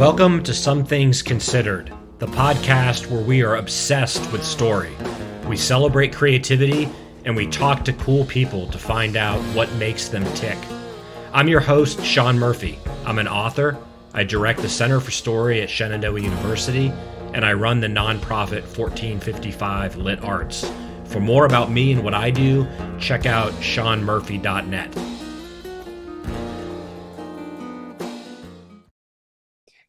Welcome to Some Things Considered, the podcast where we are obsessed with story. We celebrate creativity and we talk to cool people to find out what makes them tick. I'm your host, Sean Murphy. I'm an author. I direct the Center for Story at Shenandoah University, and I run the nonprofit 1455 Lit Arts. For more about me and what I do, check out seanmurphy.net.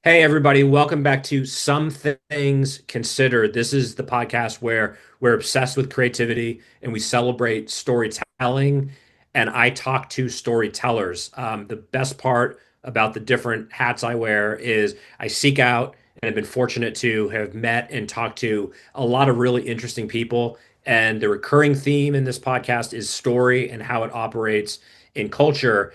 Hey, everybody. Welcome back to Some Things Considered. This is the podcast where we're obsessed with creativity and we celebrate storytelling. And I talk to storytellers. The best part about the different hats I wear is I seek out and have been fortunate to have met and talked to a lot of really interesting people. And the recurring theme in this podcast is story and how it operates in culture.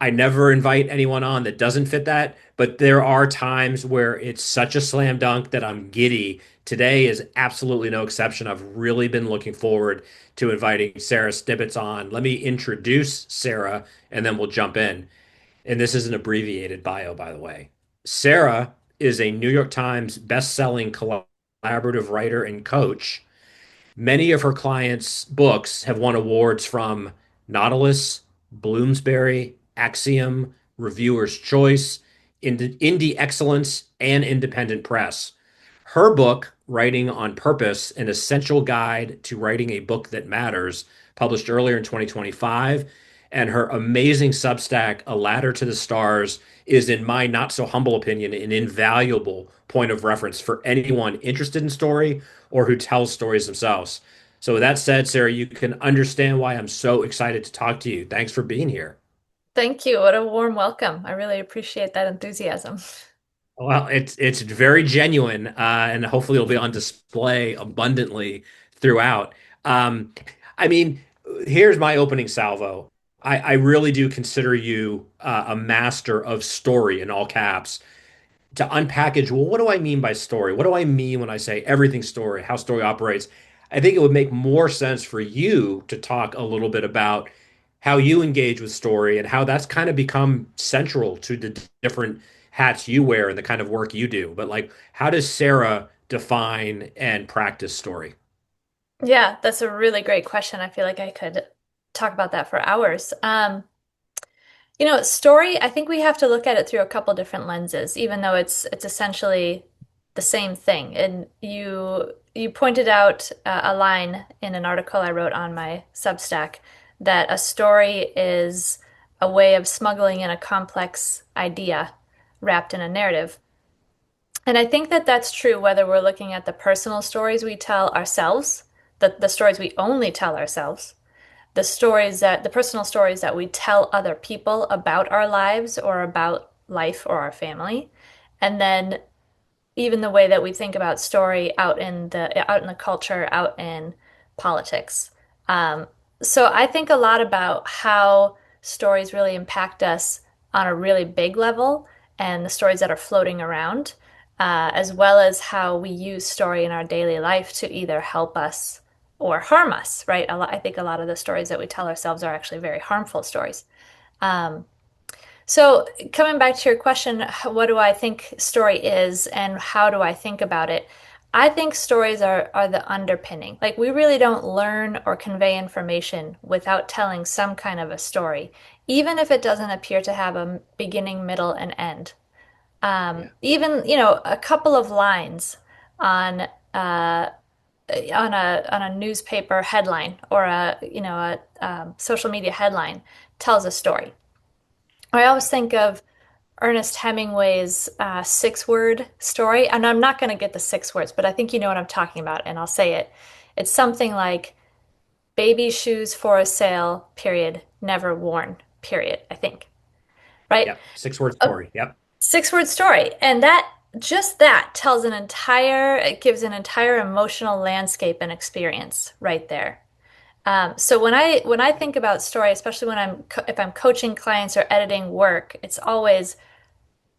I never invite anyone on that doesn't fit that, but there are times where it's such a slam dunk that I'm giddy. Today is absolutely no exception. I've really been looking forward to inviting Sara Stibitz on. Let me introduce Sara and then we'll jump in. And this is an abbreviated bio, by the way. Sara is a New York Times best-selling collaborative writer and coach. Many of her clients' books have won awards from Nautilus, Bloomsbury, Axiom, Reviewer's Choice, Indie Excellence, and Independent Press. Her book, Writing on Purpose, An Essential Guide to Writing a Book That Matters, published earlier in 2025, and her amazing Substack, A Ladder to the Stars, is, in my not so humble opinion, an invaluable point of reference for anyone interested in story or who tells stories themselves. So, with that said, Sara, you can understand why I'm so excited to talk to you. Thanks for being here. Thank you. What a warm welcome. I really appreciate that enthusiasm. Well, it's very genuine, and hopefully it'll be on display abundantly throughout. Um, I mean, here's my opening salvo. I really do consider you a master of story in all caps. To unpackage, well, what do I mean by story? What do I mean when I say everything story, how story operates? I think it would make more sense for you to talk a little bit about how you engage with story and how that's kind of become central to the different hats you wear and the kind of work you do. But like, how does Sara define and practice story? Yeah, that's a really great question. I feel like I could talk about that for hours. Story, I think we have to look at it through a couple different lenses, even though it's essentially the same thing. And you pointed out a line in an article I wrote on my Substack that a story is a way of smuggling in a complex idea wrapped in a narrative. And I think that that's true whether we're looking at the personal stories we tell ourselves, the stories we only tell ourselves, the personal stories that we tell other people about our lives or about life or our family, and then even the way that we think about story out in the culture, out in politics. Um, so I think a lot about how stories really impact us on a really big level and the stories that are floating around, as well as how we use story in our daily life to either help us or harm us, right? I think a lot of the stories that we tell ourselves are actually very harmful stories. Um, so, coming back to your question, what do I think story is and how do I think about it? I think stories are the underpinning. Like, we really don't learn or convey information without telling some kind of a story, even if it doesn't appear to have a beginning, middle, and end. Yeah. Even, a couple of lines on on a newspaper headline or a social media headline tells a story. I always think of Ernest Hemingway's six-word story, and I'm not going to get the six words, but I think you know what I'm talking about, and I'll say it. It's something like "baby shoes for a sale," period, never worn, period. I think, right? Yep. Six-word A story. Yep. six-word story, and that tells it gives an entire emotional landscape and experience right there. So when I think about story, especially if I'm coaching clients or editing work, it's always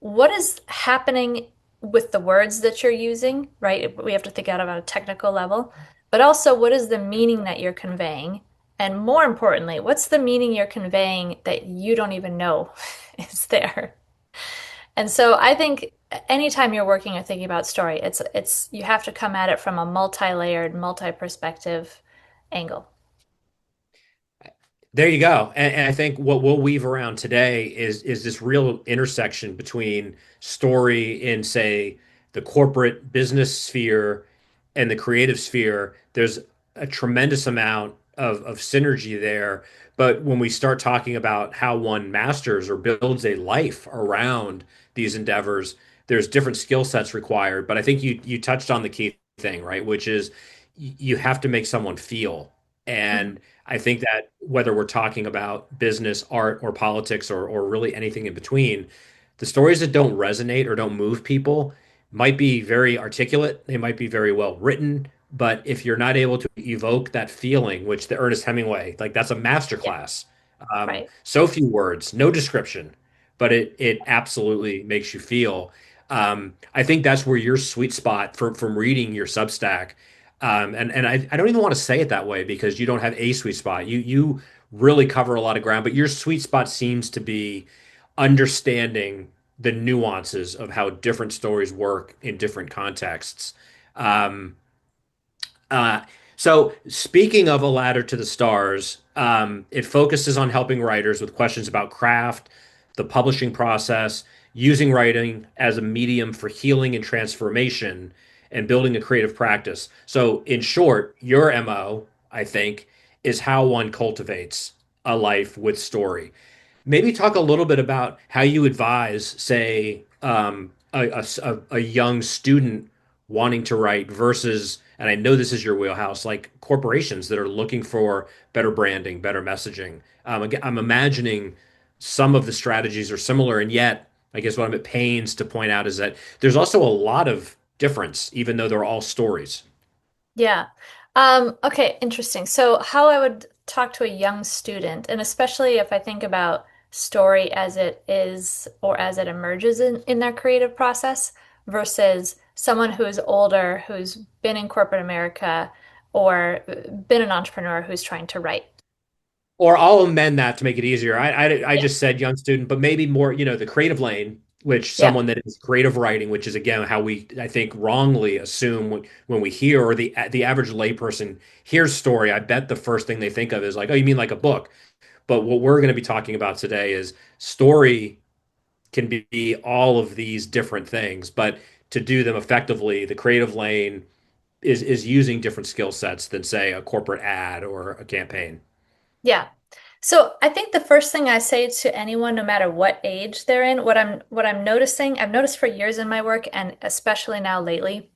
what is happening with the words that you're using, right? We have to think out about a technical level, but also what is the meaning that you're conveying? And more importantly, what's the meaning you're conveying that you don't even know is there? And so I think anytime you're working or thinking about story, it's you have to come at it from a multi-layered, multi-perspective angle. There you go. And I think what we'll weave around today is this real intersection between story in, say, the corporate business sphere and the creative sphere. There's a tremendous amount of synergy there. But when we start talking about how one masters or builds a life around these endeavors, there's different skill sets required. But I think you touched on the key thing, right? Which is you have to make someone feel. Mhm. And I think that whether we're talking about business, art, or politics, or really anything in between, the stories that don't resonate or don't move people might be very articulate, they might be very well written, but if you're not able to evoke that feeling, which the Ernest Hemingway, like that's a Yeah, masterclass. right. So few words, no description, but it absolutely makes you feel. I think that's where your sweet spot from reading your Substack. And I don't even want to say it that way because you don't have a sweet spot. You really cover a lot of ground, but your sweet spot seems to be understanding the nuances of how different stories work in different contexts. Um, uh, so, speaking of A Ladder to the Stars, it focuses on helping writers with questions about craft, the publishing process, using writing as a medium for healing and transformation, and building a creative practice. So, in short, your MO, I think, is how one cultivates a life with story. Maybe talk a little bit about how you advise, say, a young student wanting to write versus, and I know this is your wheelhouse, like corporations that are looking for better branding, better messaging. Again, I'm imagining some of the strategies are similar, and yet, I guess what I'm at pains to point out is that there's also a lot of difference, even though they're all stories. Yeah. Okay, interesting. So how I would talk to a young student, and especially if I think about story as it is or as it emerges in their creative process versus someone who is older, who's been in corporate America or been an entrepreneur who's trying to write. Or I'll amend that to make it easier. I Yeah. just said young student, but maybe more, the creative lane, which Yeah. someone that is creative writing, which is again how we, I think, wrongly assume when we hear, or the average layperson hears story, I bet the first thing they think of is like, oh, you mean like a book? But what we're going to be talking about today is story can be all of these different things, but to do them effectively, the creative lane is using different skill sets than say a corporate ad or a campaign. Yeah. So I think the first thing I say to anyone, no matter what age they're in, what I'm noticing, I've noticed for years in my work and especially now lately,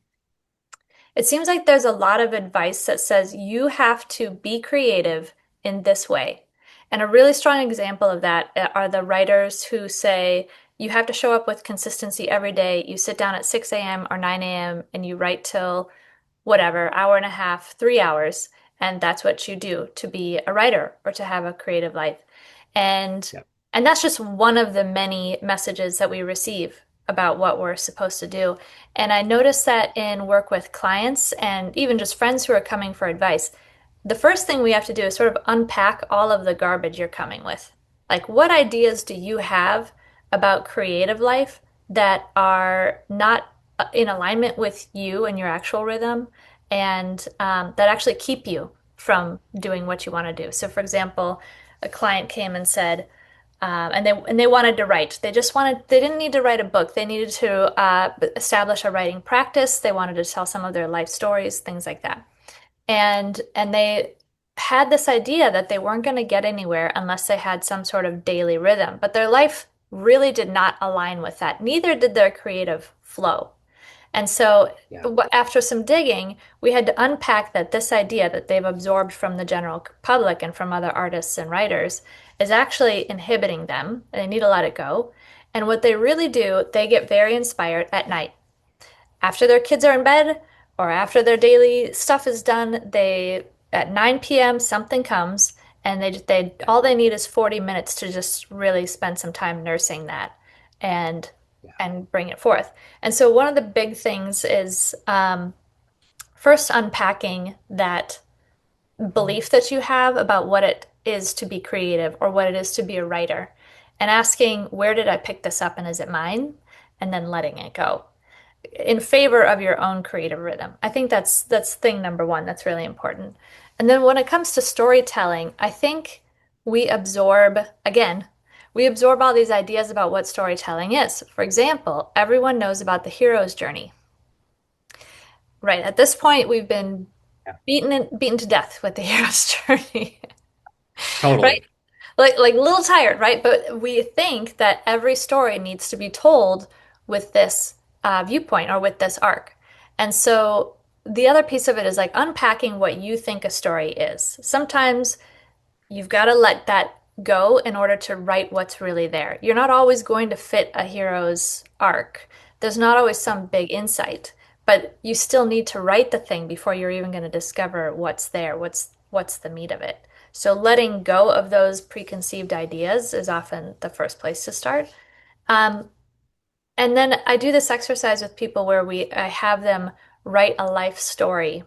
it seems like there's a lot of advice that says you have to be creative in this way. And a really strong example of that are the writers who say you have to show up with consistency every day. You sit down at 6 a.m. or 9 a.m. and you write till whatever, hour and a half, 3 hours, and that's what you do to be a writer or to have a creative life. And Yeah. and that's just one of the many messages that we receive about what we're supposed to do. And I notice that in work with clients and even just friends who are coming for advice, the first thing we have to do is sort of unpack all of the garbage you're coming with. Like, what ideas do you have about creative life that are not in alignment with you and your actual rhythm and that actually keep you from doing what you want to do? So, for example, a client came and said, and they wanted to write. They didn't need to write a book. They needed to establish a writing practice. They wanted to tell some of their life stories, things like that. And they had this idea that they weren't going to get anywhere unless they had some sort of daily rhythm. But their life really did not align with that. Neither did their creative flow. And so Yeah. after some digging, we had to unpack that this idea that they've absorbed from the general public and from other artists and writers is actually inhibiting them, and they need to let it go. And what they really do, they get very inspired at night. After their kids are in bed or after their daily stuff is done, they at 9 p.m. something comes and they all they need is 40 minutes to just really spend some time nursing that and Yeah. and bring it forth. And so one of the big things is first unpacking that belief that you have about what it is to be creative or what it is to be a writer and asking, where did I pick this up and is it mine? and then letting it go in favor of your own creative rhythm. I think that's thing number one. That's really important. And then when it comes to storytelling, I think we absorb, again, we absorb all these ideas about what storytelling is. For example, everyone knows about the hero's journey. Right. At this point, we've been Yeah, beaten to death with the hero's journey. Right? totally. Like a little tired, right? But we think that every story needs to be told with this viewpoint or with this arc. And so the other piece of it is like unpacking what you think a story is. Sometimes you've got to let that go in order to write what's really there. You're not always going to fit a hero's arc. There's not always some big insight, but you still need to write the thing before you're even going to discover what's there, what's the meat of it. So letting go of those preconceived ideas is often the first place to start. Um, and then I do this exercise with people where I have them write a life story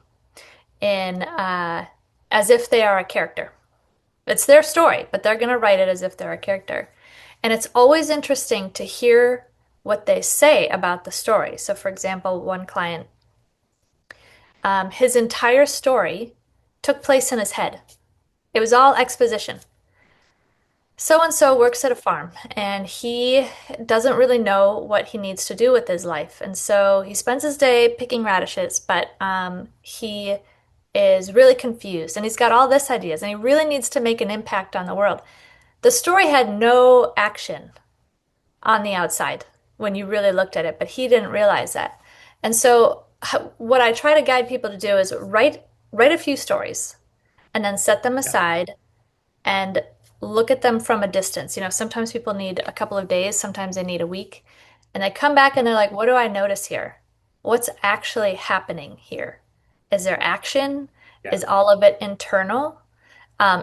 in as if they are a character. It's their story, but they're going to write it as if they're a character. And it's always interesting to hear what they say about the story. So, for example, one client, his entire story took place in his head. It was all exposition. So and so works at a farm, and he doesn't really know what he needs to do with his life. And so he spends his day picking radishes, but he is really confused, and he's got all this ideas, and he really needs to make an impact on the world. The story had no action on the outside when you really looked at it, but he didn't realize that. And so what I try to guide people to do is write a few stories and then set them Yeah, aside and look at them from a distance. You know, sometimes people need a couple of days, sometimes they need a week. And they come back and they're like, what do I notice here? What's actually happening here? Is there action? yeah. Is all of it internal?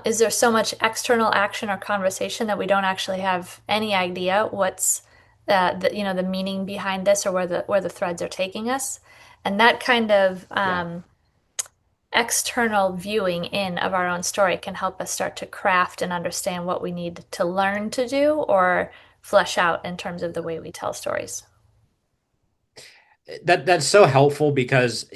Is there so much external action or conversation that we don't actually have any idea what's the meaning behind this or where the threads are taking us? And that kind of Yeah. external viewing in of our own story can help us start to craft and understand what we need to learn to do or flesh out in terms of the way we tell stories. That's so helpful because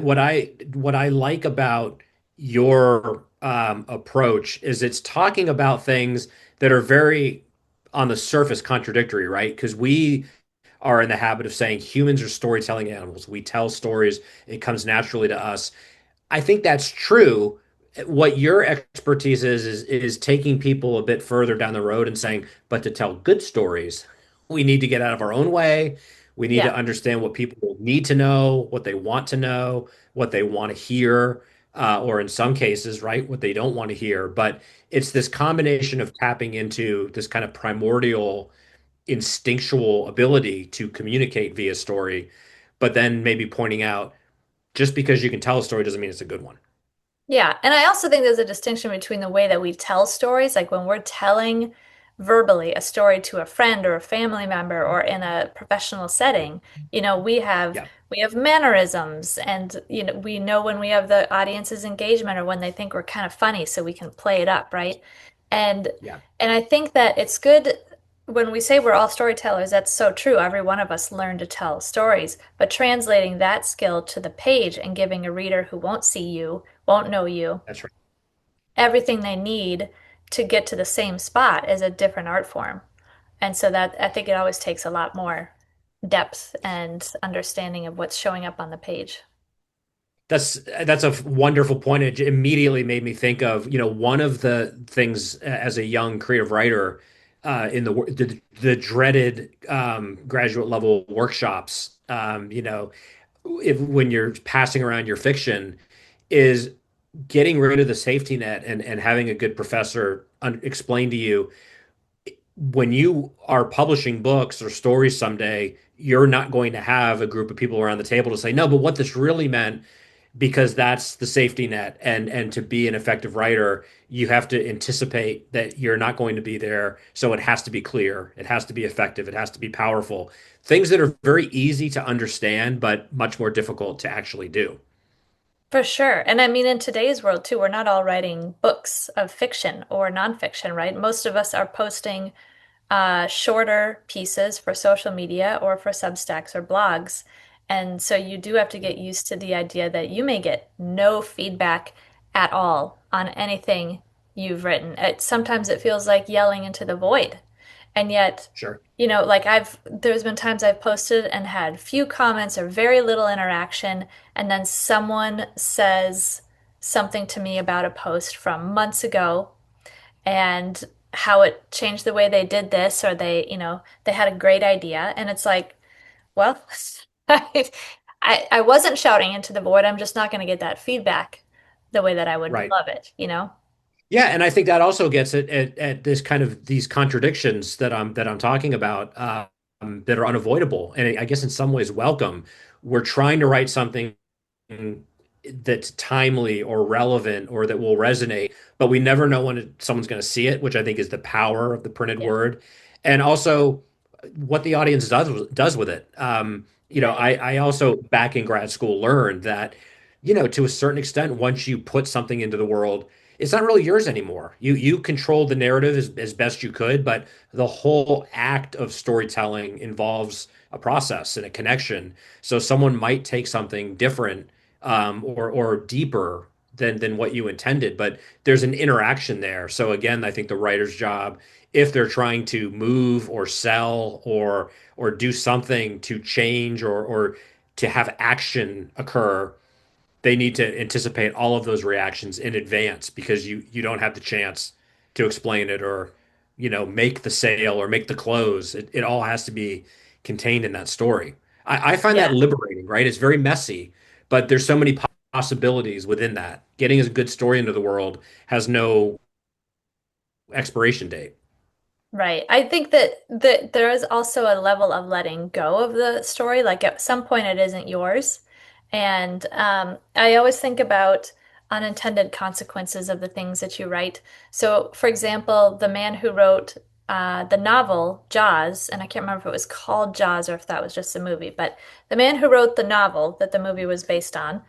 what I like about your approach is it's talking about things that are very on the surface contradictory, right? Because we are in the habit of saying humans are storytelling animals. We tell stories, it comes naturally to us. I think that's true. What your expertise is taking people a bit further down the road and saying, but to tell good stories, we need to get out of our own way. We need Yeah, to understand what people need to know, what they want to know, what they want to hear, or in some cases, right, what they don't want to hear. But it's this combination of tapping into this kind of primordial, instinctual ability to communicate via story, but then maybe pointing out just because you can tell a story doesn't mean it's a good one. yeah. And I also think there's a distinction between the way that we tell stories, like when we're telling verbally a story to a friend or a family member or in a professional setting, you know, Yeah, we have mannerisms and you know, we know when we have the audience's engagement or when they think we're kind of funny so we can play it up, right? And yeah. and I think that it's good when we say we're all storytellers, that's so true. Every one of us learn to tell stories, but translating that skill to the page and giving a reader who won't see you, won't know you, That's right. everything they need to get to the same spot is a different art form. And so that I think it always takes a lot more depth and understanding of what's showing up on the page. That's a wonderful point. It immediately made me think of, one of the things as a young creative writer in the dreaded graduate level workshops, if when you're passing around your fiction, is getting rid of the safety net and having a good professor explain to you when you are publishing books or stories someday, you're not going to have a group of people around the table to say, no, but what this really meant, because that's the safety net. And to be an effective writer, you have to anticipate that you're not going to be there. So it has to be clear, it has to be effective, it has to be powerful. Things that are very easy to understand, but much more difficult to actually do. For sure. And I mean, in today's world too, we're not all writing books of fiction or nonfiction, right? Most of us are posting shorter pieces for social media or for Substacks or blogs. And so you do have to get used to the idea that you may get no feedback at all on anything you've written. Sometimes it feels like yelling into the void. And yet, Sure. like there's been times I've posted and had few comments or very little interaction, and then someone says something to me about a post from months ago and how it changed the way they did this, or they had a great idea. And it's like, well, I wasn't shouting into the void. I'm just not going to get that feedback the way that I would Right. love it? Yeah, and I think that also gets at this kind of these contradictions that I'm talking about that are unavoidable, and I guess in some ways welcome. We're trying to write something that's timely or relevant or that will resonate, but we never know when someone's going to see it, which I think is the power of the printed Yeah, word, and also what the audience does with it. right. I also back in grad school learned that, to a certain extent, once you put something into the world, it's not really yours anymore. You control the narrative as best you could, but the whole act of storytelling involves a process and a connection. So someone might take something different or deeper than what you intended, but there's an interaction there. So again, I think the writer's job, if they're trying to move or sell or do something to change or to have action occur, they need to anticipate all of those reactions in advance because you don't have the chance to explain it or make the sale or make the close. It all has to be contained in that story. I find that Yeah. liberating, right? It's very messy, but there's so many possibilities within that. Getting a good story into the world has no expiration date. Right. I think that there is also a level of letting go of the story. Like at some point, it isn't yours. And I always think about unintended consequences of the things that you write. So, for example, the man who wrote the novel Jaws, and I can't remember if it was called Jaws or if that was just a movie, but the man who wrote the novel that the movie was based on,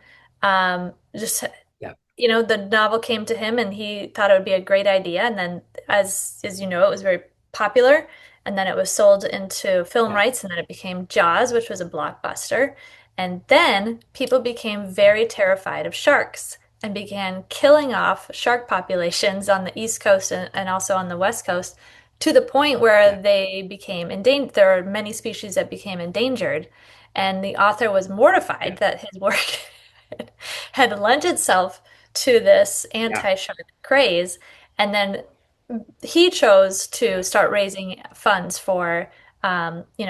just Yeah, the novel came to him and he thought it would be a great idea. And then, as you know, it was very popular. And then it was sold into film yeah, rights, and then it became Jaws, which was a blockbuster. And then people became very terrified of sharks and began killing off shark populations on the East Coast and also on the West Coast to the point where yeah, they became endangered. There are many species that became endangered. And the author was mortified yeah, that his work had lent itself to this yeah, anti-shark craze. And then he chose to yeah, start raising funds for,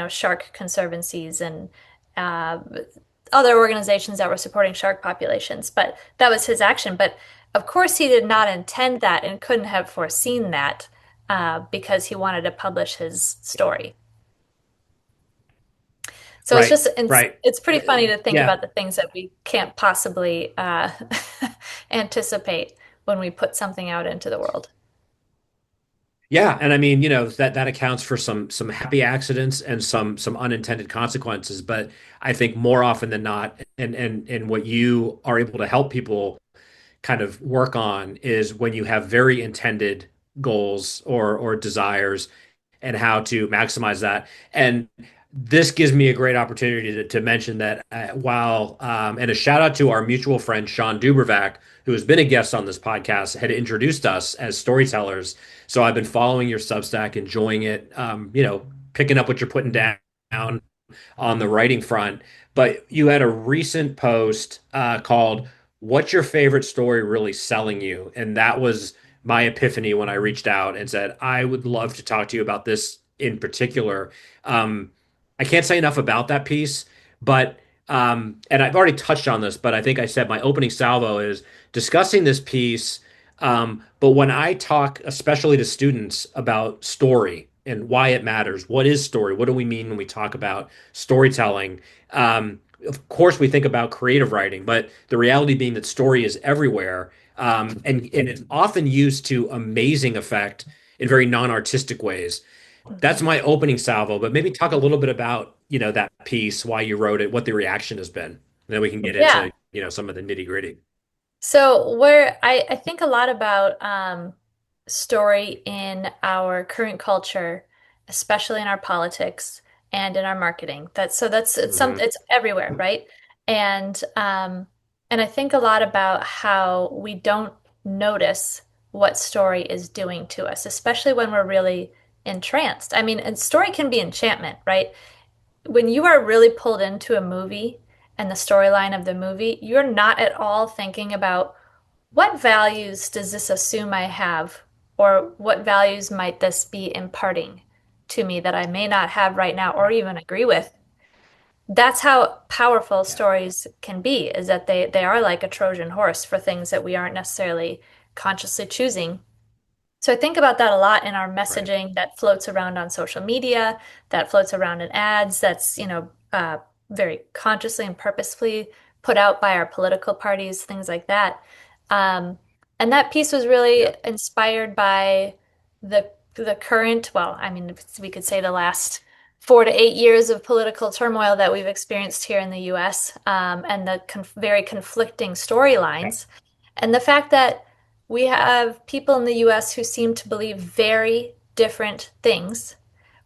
shark conservancies and uh, other organizations that were supporting shark populations. But that was his action. But of course, he did not intend that and couldn't have foreseen that because he wanted to publish his yeah. story. So it's Right, just right. it's pretty funny to think Yeah, about the things that we can't possibly anticipate when we put something out into the world. yeah, and I mean, that accounts for some happy accidents and some unintended consequences. But I think more often than not, and what you are able to help people kind of work on is when you have very intended goals or desires and how to maximize that. And this gives me a great opportunity to mention that and a shout out to our mutual friend Sean Dubervac, who has been a guest on this podcast, had introduced us as storytellers. So I've been following your Substack, enjoying it, picking up what you're putting down on the writing front. But you had a recent post called "What's Your Favorite Story Really Selling You?" And that was my epiphany when I reached out and said, I would love to talk to you about this in particular. Um, I can't say enough about that piece, but and I've already touched on this, but I think I said my opening salvo is discussing this piece. But when I talk, especially to students, about story and why it matters, what is story? What do we mean when we talk about storytelling? Of course, we think about creative writing, but the reality being that story is everywhere, and it's often used to amazing effect in very non-artistic ways. That's Mhm. my opening salvo, but maybe talk a little bit about, that piece, why you wrote it, what the reaction has been. And then we can get Yeah. into, some of the nitty-gritty. So where I think a lot about story in our current culture especially in our politics and in our marketing. That's Hmm. it's everywhere, right? And and I think a lot about how we don't notice what story is doing to us, especially when we're really entranced. I mean, and story can be enchantment, right? When you are really pulled into a movie and the storyline of the movie, you're not at all thinking about what values does this assume I have, or what values might this be imparting to me that I may not have right now or Yeah. even agree with. That's how powerful Yeah. stories can be, is that they are like a Trojan horse for things that we aren't necessarily consciously choosing. So I think about that a lot in our Right. messaging that floats around on social media, that floats around in ads, that's, very consciously and purposefully put out by our political parties, things like that. Um, and that piece was really Yeah. inspired by the current, well, I mean, we could say the last 4 to 8 years of political turmoil that we've experienced here in the US, and the very conflicting Yeah. storylines. And the fact that we have people in the US who seem to believe very different things,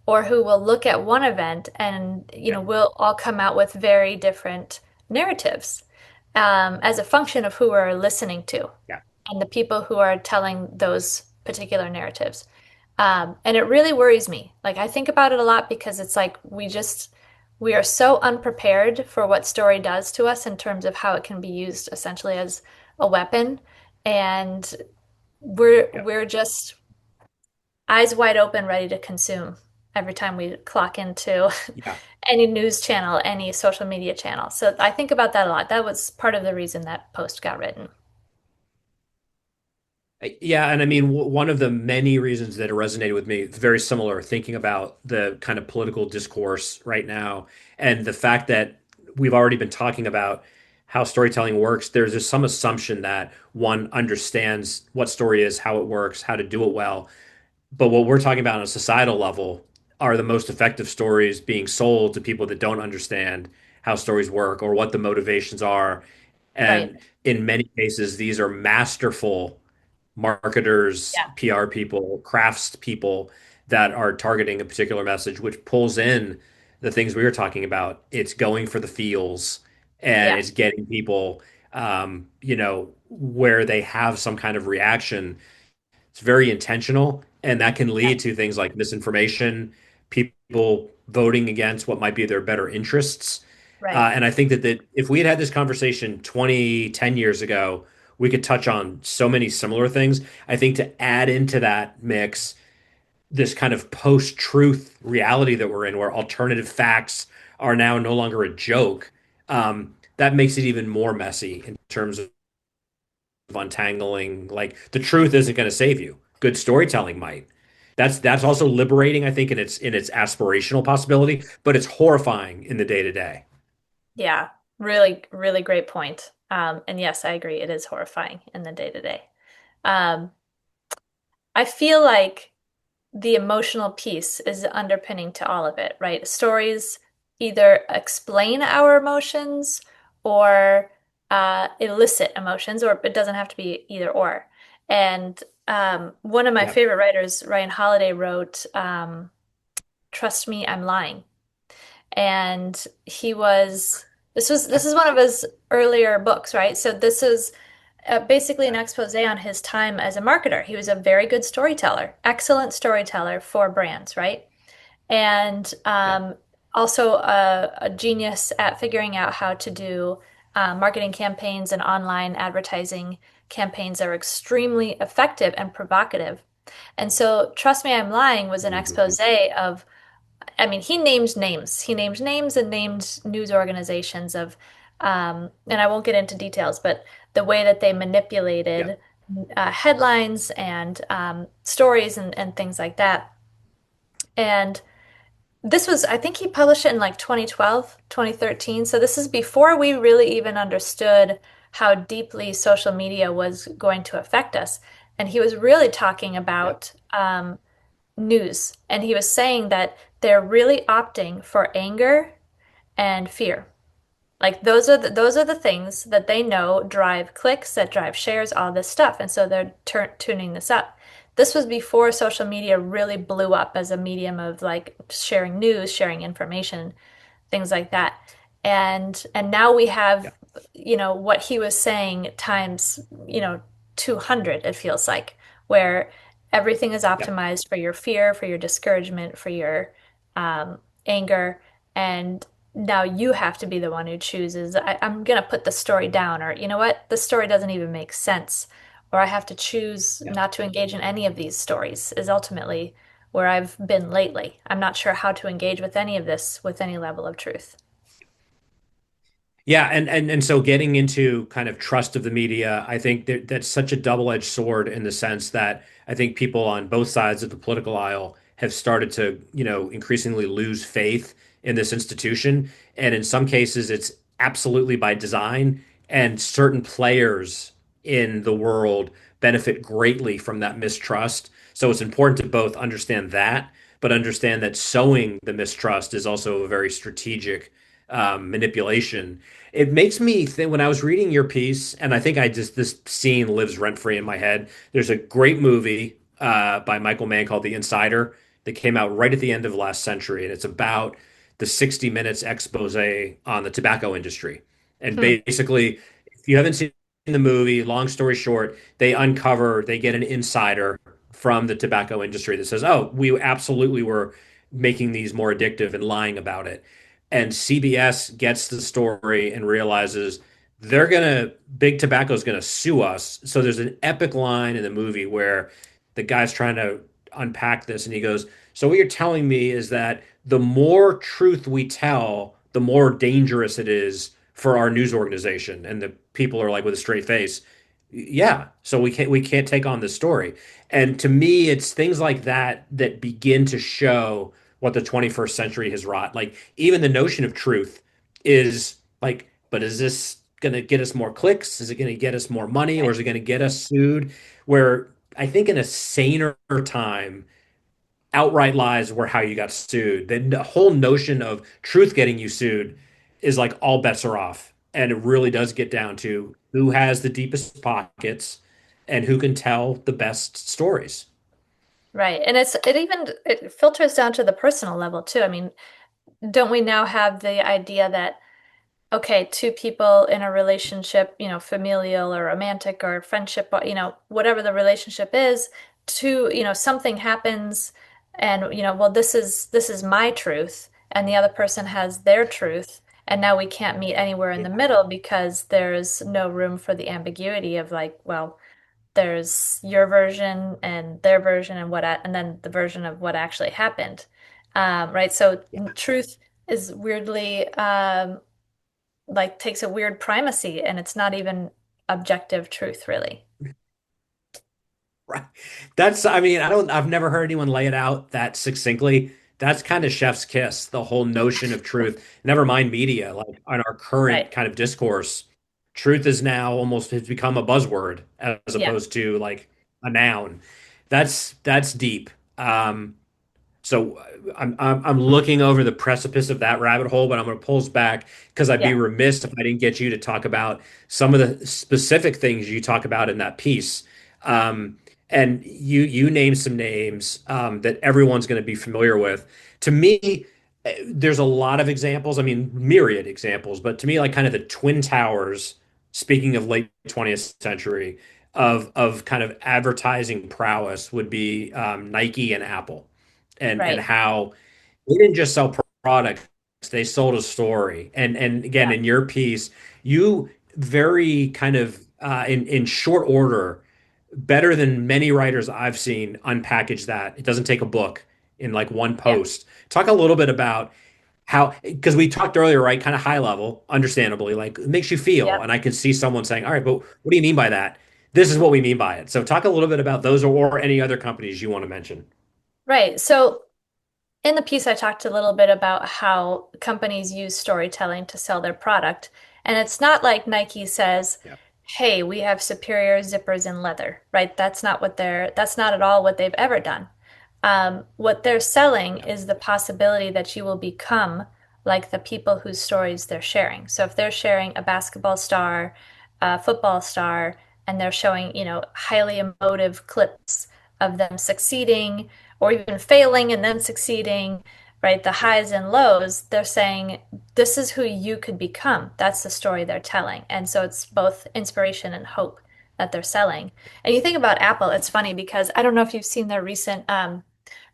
or who will look at one event and, Yeah. we'll all come out with very different narratives, as a function of who we're listening to Yeah. and the people who are telling those particular narratives. And it really worries me. Like, I think about it a lot because it's like we are so unprepared for what story does to us in terms of how it can be used essentially as a weapon. And Yeah. we're just eyes wide open, ready to consume every time we clock into Yeah. any news channel, any social media channel. So I think about that a lot. That was part of the reason that post got written. Yeah, and I mean, one of the many reasons that it resonated with me, very similar, thinking about the kind of political discourse right now and the fact that we've already been talking about how storytelling works. There's just some assumption that one understands what story is, how it works, how to do it well. But what we're talking about on a societal level are the most effective stories being sold to people that don't understand how stories work or what the motivations are. Right. And in many cases, these are masterful marketers, Yeah. PR people, crafts people that are targeting a particular message, which pulls in the things we were talking about. It's going for the feels and Yeah. it's getting people, where they have some kind of reaction. It's very intentional, and that can Yeah. lead to things like misinformation, people voting against what might be their better interests. Right. And I think that if we had had this conversation 20, 10 years ago, we could touch on so many similar things. I think to add into that mix this kind of post-truth reality that we're in, where alternative facts are now no longer a joke, that makes it even more messy in terms of untangling. Like the truth isn't going to save you. Good storytelling might. That's also liberating, I think, in its aspirational possibility, but it's horrifying in the day to day. Yeah. Really, really great point. And yes, I agree. It is horrifying in the day to day. Um, I feel like the emotional piece is the underpinning to all of it, right? Stories either explain our emotions or elicit emotions, or it doesn't have to be either or. And one of my Yeah. favorite writers, Ryan Holiday, wrote "Trust Me, I'm Lying," and he was this is one of his earlier books, right? So this is basically an expose on his time as a marketer. He was a very good storyteller, excellent storyteller for brands, right? And Yeah. also a genius at figuring out how to do marketing campaigns and online advertising campaigns that are extremely effective and provocative. And so, Trust Me, I'm Lying was an Mhm. expose of, I mean, he named names. He named names and named news organizations of, and I won't get into details, but the way that they Yeah. manipulated headlines and stories and things like that. And this was, I think he published it in like 2012, 2013. So this is before we really even understood how deeply social media was going to affect us. And he was really talking Yeah. about news. And he was saying that they're really opting for anger and fear. Like those are the things that they know drive clicks, that drive shares, all this stuff. And so they're tuning this up. this was before social media really blew up as a medium of like sharing news, sharing information, things like that. And now we have, Yeah. what he was saying times, 200, it feels like, where everything is Yeah. optimized for your fear, for your discouragement, for your anger, and now you have to be the one who chooses, I'm gonna put the story down, or you know what, the story doesn't even make sense, or I have to choose Yeah. not to engage in any of these stories, is ultimately where I've been lately. I'm not sure how to engage with any of this with any level of truth. Yeah, and so getting into kind of trust of the media, I think that's such a double-edged sword in the sense that I think people on both sides of the political aisle have started to, increasingly lose faith in this institution. And in some cases, it's absolutely by design, and certain players in the world benefit greatly from that mistrust. So it's important to both understand that, but understand that sowing the mistrust is also a very strategic manipulation. It makes me think when I was reading your piece, and I think this scene lives rent free in my head. There's a great movie by Michael Mann called The Insider that came out right at the end of last century, and it's about the 60 Minutes expose on the tobacco industry. And Hmm. basically, if you haven't seen the movie, long story short, they get an insider from the tobacco industry that says, "Oh, we absolutely were making these more addictive and lying about it." And CBS gets the story and realizes Big Tobacco's gonna sue us. So there's an epic line in the movie where the guy's trying to unpack this and he goes, "So what you're telling me is that the more truth we tell, the more dangerous it is for our news organization." And the people are like with a straight face, "Yeah, so we can't take on this story." And to me, it's things like that that begin to show what the 21st century has wrought. Like even the notion of truth is like, but is this going to get us more clicks? Is it going to get us more money, or Right. is it going to get us sued? Where I think in a saner time, outright lies were how you got sued. The whole notion of truth getting you sued is like all bets are off. And it really does get down to who has the deepest pockets and who can tell the best stories. Right. And it filters down to the personal level too. I mean, don't we now have the idea that, okay, two people in a relationship, familial or romantic or friendship, whatever the relationship is, something happens and, well, this is my truth and the other person has their truth. And now we can't meet anywhere in the Yeah. middle because there's no room for the ambiguity of like, well, there's your version and their version and then the version of what actually happened. Right. So truth is weirdly like takes a weird primacy and it's not even objective truth really. Right. I've never heard anyone lay it out that succinctly. That's kind of chef's kiss, the whole notion of truth. Never mind media, like on our current Right. kind of discourse, truth is now almost has become a buzzword as Yeah. opposed to like a noun. That's deep. So I'm looking over the precipice of that rabbit hole, but I'm going to pull us back because I'd be Yeah. remiss if I didn't get you to talk about some of the specific things you talk about in that piece. Um, and you name some names that everyone's going to be familiar with. To me, there's a lot of examples. I mean, myriad examples, but to me, like kind of the Twin Towers. Speaking of late 20th century, of kind of advertising prowess would be Nike and Apple and Right. how they didn't just sell products, they sold a story. And again, Yeah. in your piece, you very kind of in short order, better than many writers I've seen, unpackage that. It doesn't take a book in like one Yeah. post. Talk a little bit about how, because we talked earlier, right? Kind of high level, understandably, like it makes you feel. Yeah. And I can see someone saying, all right, but what do you mean by that? This is what we mean by it. So talk a little bit about those or any other companies you want to mention. Right. So in the piece, I talked a little bit about how companies use storytelling to sell their product. And it's not like Nike says, Yeah. hey, we have superior zippers in leather, right? That's not at all what they've ever done. What they're selling Yeah. is the possibility that you will become like the people whose stories they're sharing. So if they're sharing a basketball star, a football star, and they're showing, highly emotive clips of them succeeding or even failing and then succeeding, right? The highs and lows, they're saying this is who you could become. That's the story they're telling. And so it's both inspiration and hope that they're selling. And you think about Apple, it's funny because I don't know if you've seen their recent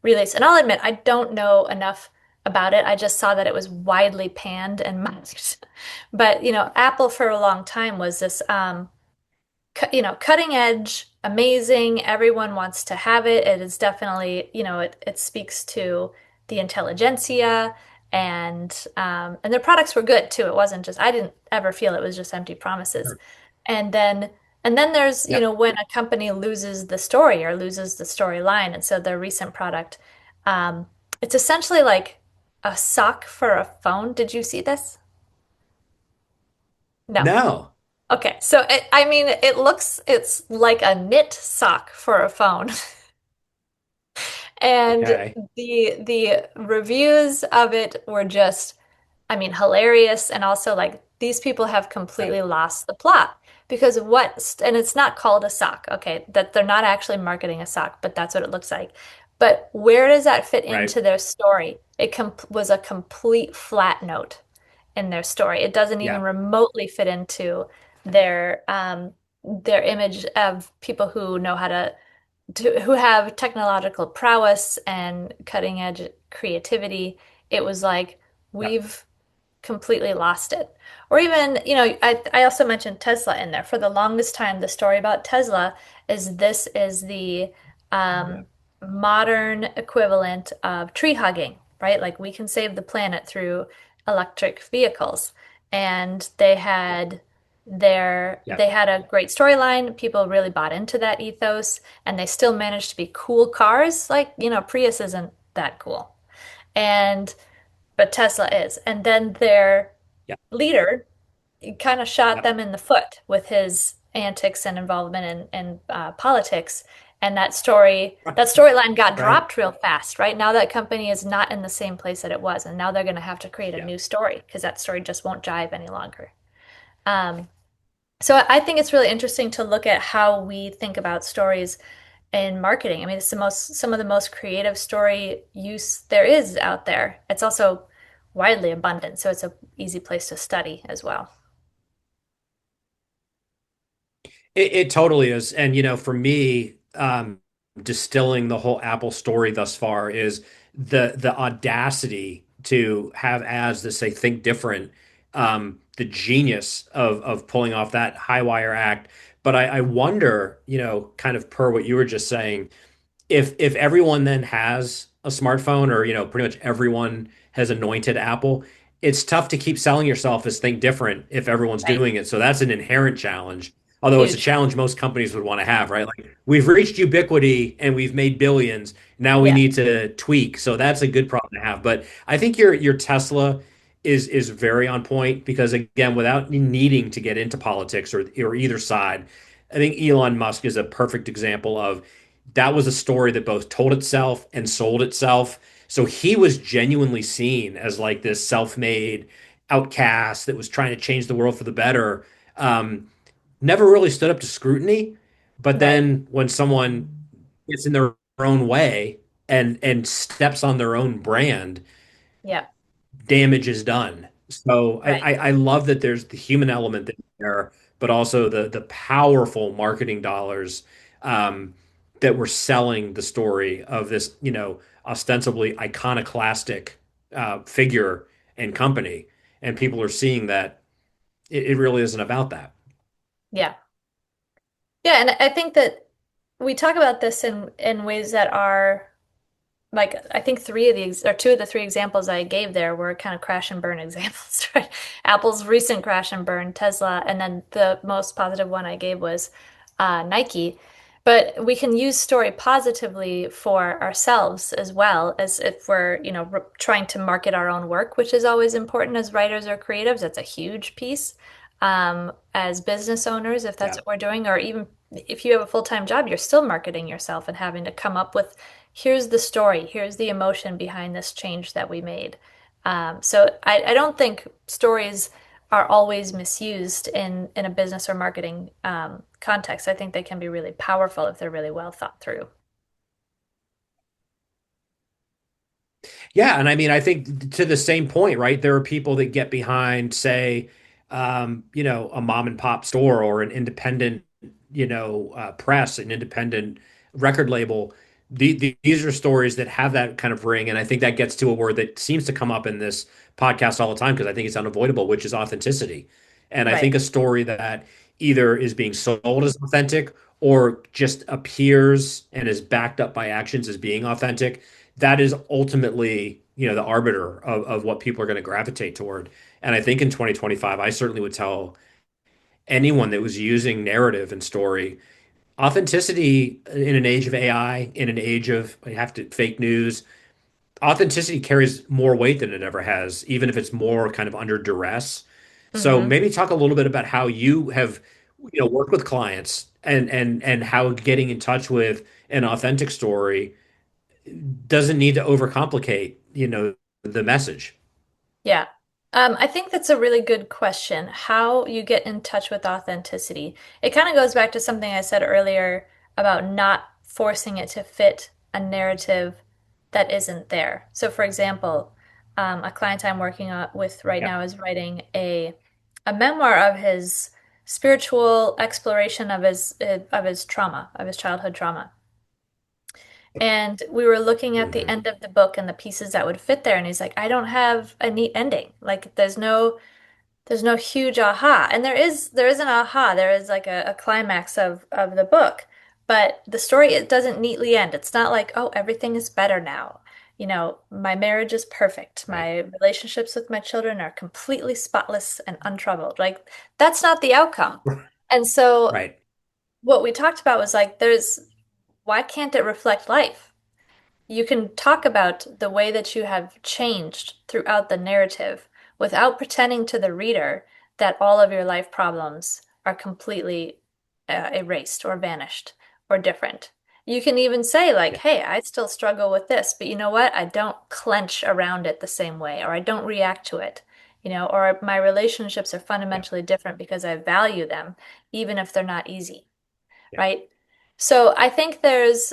release. And I'll admit, I don't know enough about it. I just saw that it was widely panned and masked. But, Apple for a long time was this cutting edge, amazing. Everyone wants to have it. It is definitely, it speaks to the intelligentsia and their products were good too. It wasn't just, I didn't ever feel it was just empty promises. Sure. And then and then there's, Yep. when a company loses the story or loses the storyline. And so their recent product, um, it's essentially like a sock for a phone. Did you see this? No. No. Okay, so I mean, it's like a knit sock for a phone. And Okay. the reviews of it were just, I mean, hilarious. And also, like, these people have Right. completely lost the plot because and it's not called a sock, okay, that they're not actually marketing a sock, but that's what it looks like. But where does that fit Right. into their story? It was a complete flat note in their story. It doesn't even Yeah. remotely fit into their image of people who know how who have technological prowess and cutting edge creativity. It was like Yeah. we've completely lost it. Or even, I also mentioned Tesla in there. For the longest time, the story about Tesla is this is the Yeah. um, modern equivalent of tree hugging, right? Like we can save the planet through electric vehicles. And Yeah. Yeah. they had a great storyline. People really bought into that ethos, and they still managed to be cool cars. Like, Prius isn't that cool. And but Tesla is. And then their Yeah. leader kind of shot Yeah. them in the foot with his antics and involvement in politics. And that storyline got Right. dropped real fast, right? Now that company is not in the same place that it was, and now they're going to have to create a Yeah. new story because that story just won't jive any longer. Um, so I think it's really interesting to look at how we think about stories in marketing. I mean, it's some of the most creative story use there is out there. It's also widely abundant, so it's a easy place to study as well. It totally is. And, for me, distilling the whole Apple story thus far is the audacity to have ads that say think different, the genius of pulling off that high wire act. But I wonder, kind of per what you were just saying, if everyone then has a smartphone or pretty much everyone has anointed Apple, it's tough to keep selling yourself as think different if everyone's Right. doing it. So that's an inherent challenge. Although it's a Huge. challenge most companies would want to have, right? Like we've reached ubiquity and we've made billions. Now we Yeah. need to tweak. So that's a good problem to have. But I think your Tesla is very on point because again, without needing to get into politics or either side, I think Elon Musk is a perfect example of that was a story that both told itself and sold itself. So he was genuinely seen as like this self-made outcast that was trying to change the world for the better. Never really stood up to scrutiny, but Right. then when someone gets in their own way and steps on their own brand, Yeah. damage is done. So Right. I love that there's the human element there, but also the powerful marketing dollars um, that were selling the story of this, ostensibly iconoclastic figure and company. And people are seeing that it really isn't about that. Yeah. Yeah, and I think that we talk about this in ways that are like I think three of the or two of the three examples I gave there were kind of crash and burn examples, right? Apple's recent crash and burn, Tesla, and then the most positive one I gave was Nike. But we can use story positively for ourselves as well as if we're, trying to market our own work, which is always important as writers or creatives. That's a huge piece. As business owners, if that's Yeah. what we're doing, or even if you have a full-time job, you're still marketing yourself and having to come up with here's the story, here's the emotion behind this change that we made. So I don't think stories are always misused in a business or marketing context. I think they can be really powerful if they're really well thought through. Yeah, and I mean, I think to the same point, right? There are people that get behind, say, a mom and pop store or an independent, press, an independent record label. These are stories that have that kind of ring, and I think that gets to a word that seems to come up in this podcast all the time because I think it's unavoidable, which is authenticity. And I Right. think a story that either is being sold as authentic or just appears and is backed up by actions as being authentic, that is ultimately, the arbiter of what people are going to gravitate toward. And I think in 2025, I certainly would tell anyone that was using narrative and story, authenticity in an age of AI, in an age of you have to fake news, authenticity carries more weight than it ever has, even if it's more kind of under duress. So Hmm. maybe talk a little bit about how you have, worked with clients and how getting in touch with an authentic story doesn't need to overcomplicate, the message. Yeah. I think that's a really good question, how you get in touch with authenticity. It kind of goes back to something I said earlier about not forcing it to fit a narrative that isn't there. So, for example, a client I'm working with right Yeah. now is writing a memoir of his spiritual exploration of his trauma, of his childhood trauma. And we were looking at the Hmm. end of the book and the pieces that would fit there, and he's like, I don't have a neat ending. Like there's no huge aha. And there is an aha. There is like a climax of the book. But the story, it doesn't neatly end. It's not like, oh, everything is better now. My marriage is perfect. Right. My relationships with my children are completely spotless and untroubled. Like that's not the outcome. And so Right. what we talked about was like, why can't it reflect life? You can talk about the way that you have changed throughout the narrative without pretending to the reader that all of your life problems are completely erased or vanished or different. You can even say, like, Yeah. hey, I still struggle with this, but you know what? I don't clench around it the same way, or I don't react to it, or my relationships are Yeah. fundamentally different because I value them, even if they're not easy, Yeah. right? So I think there's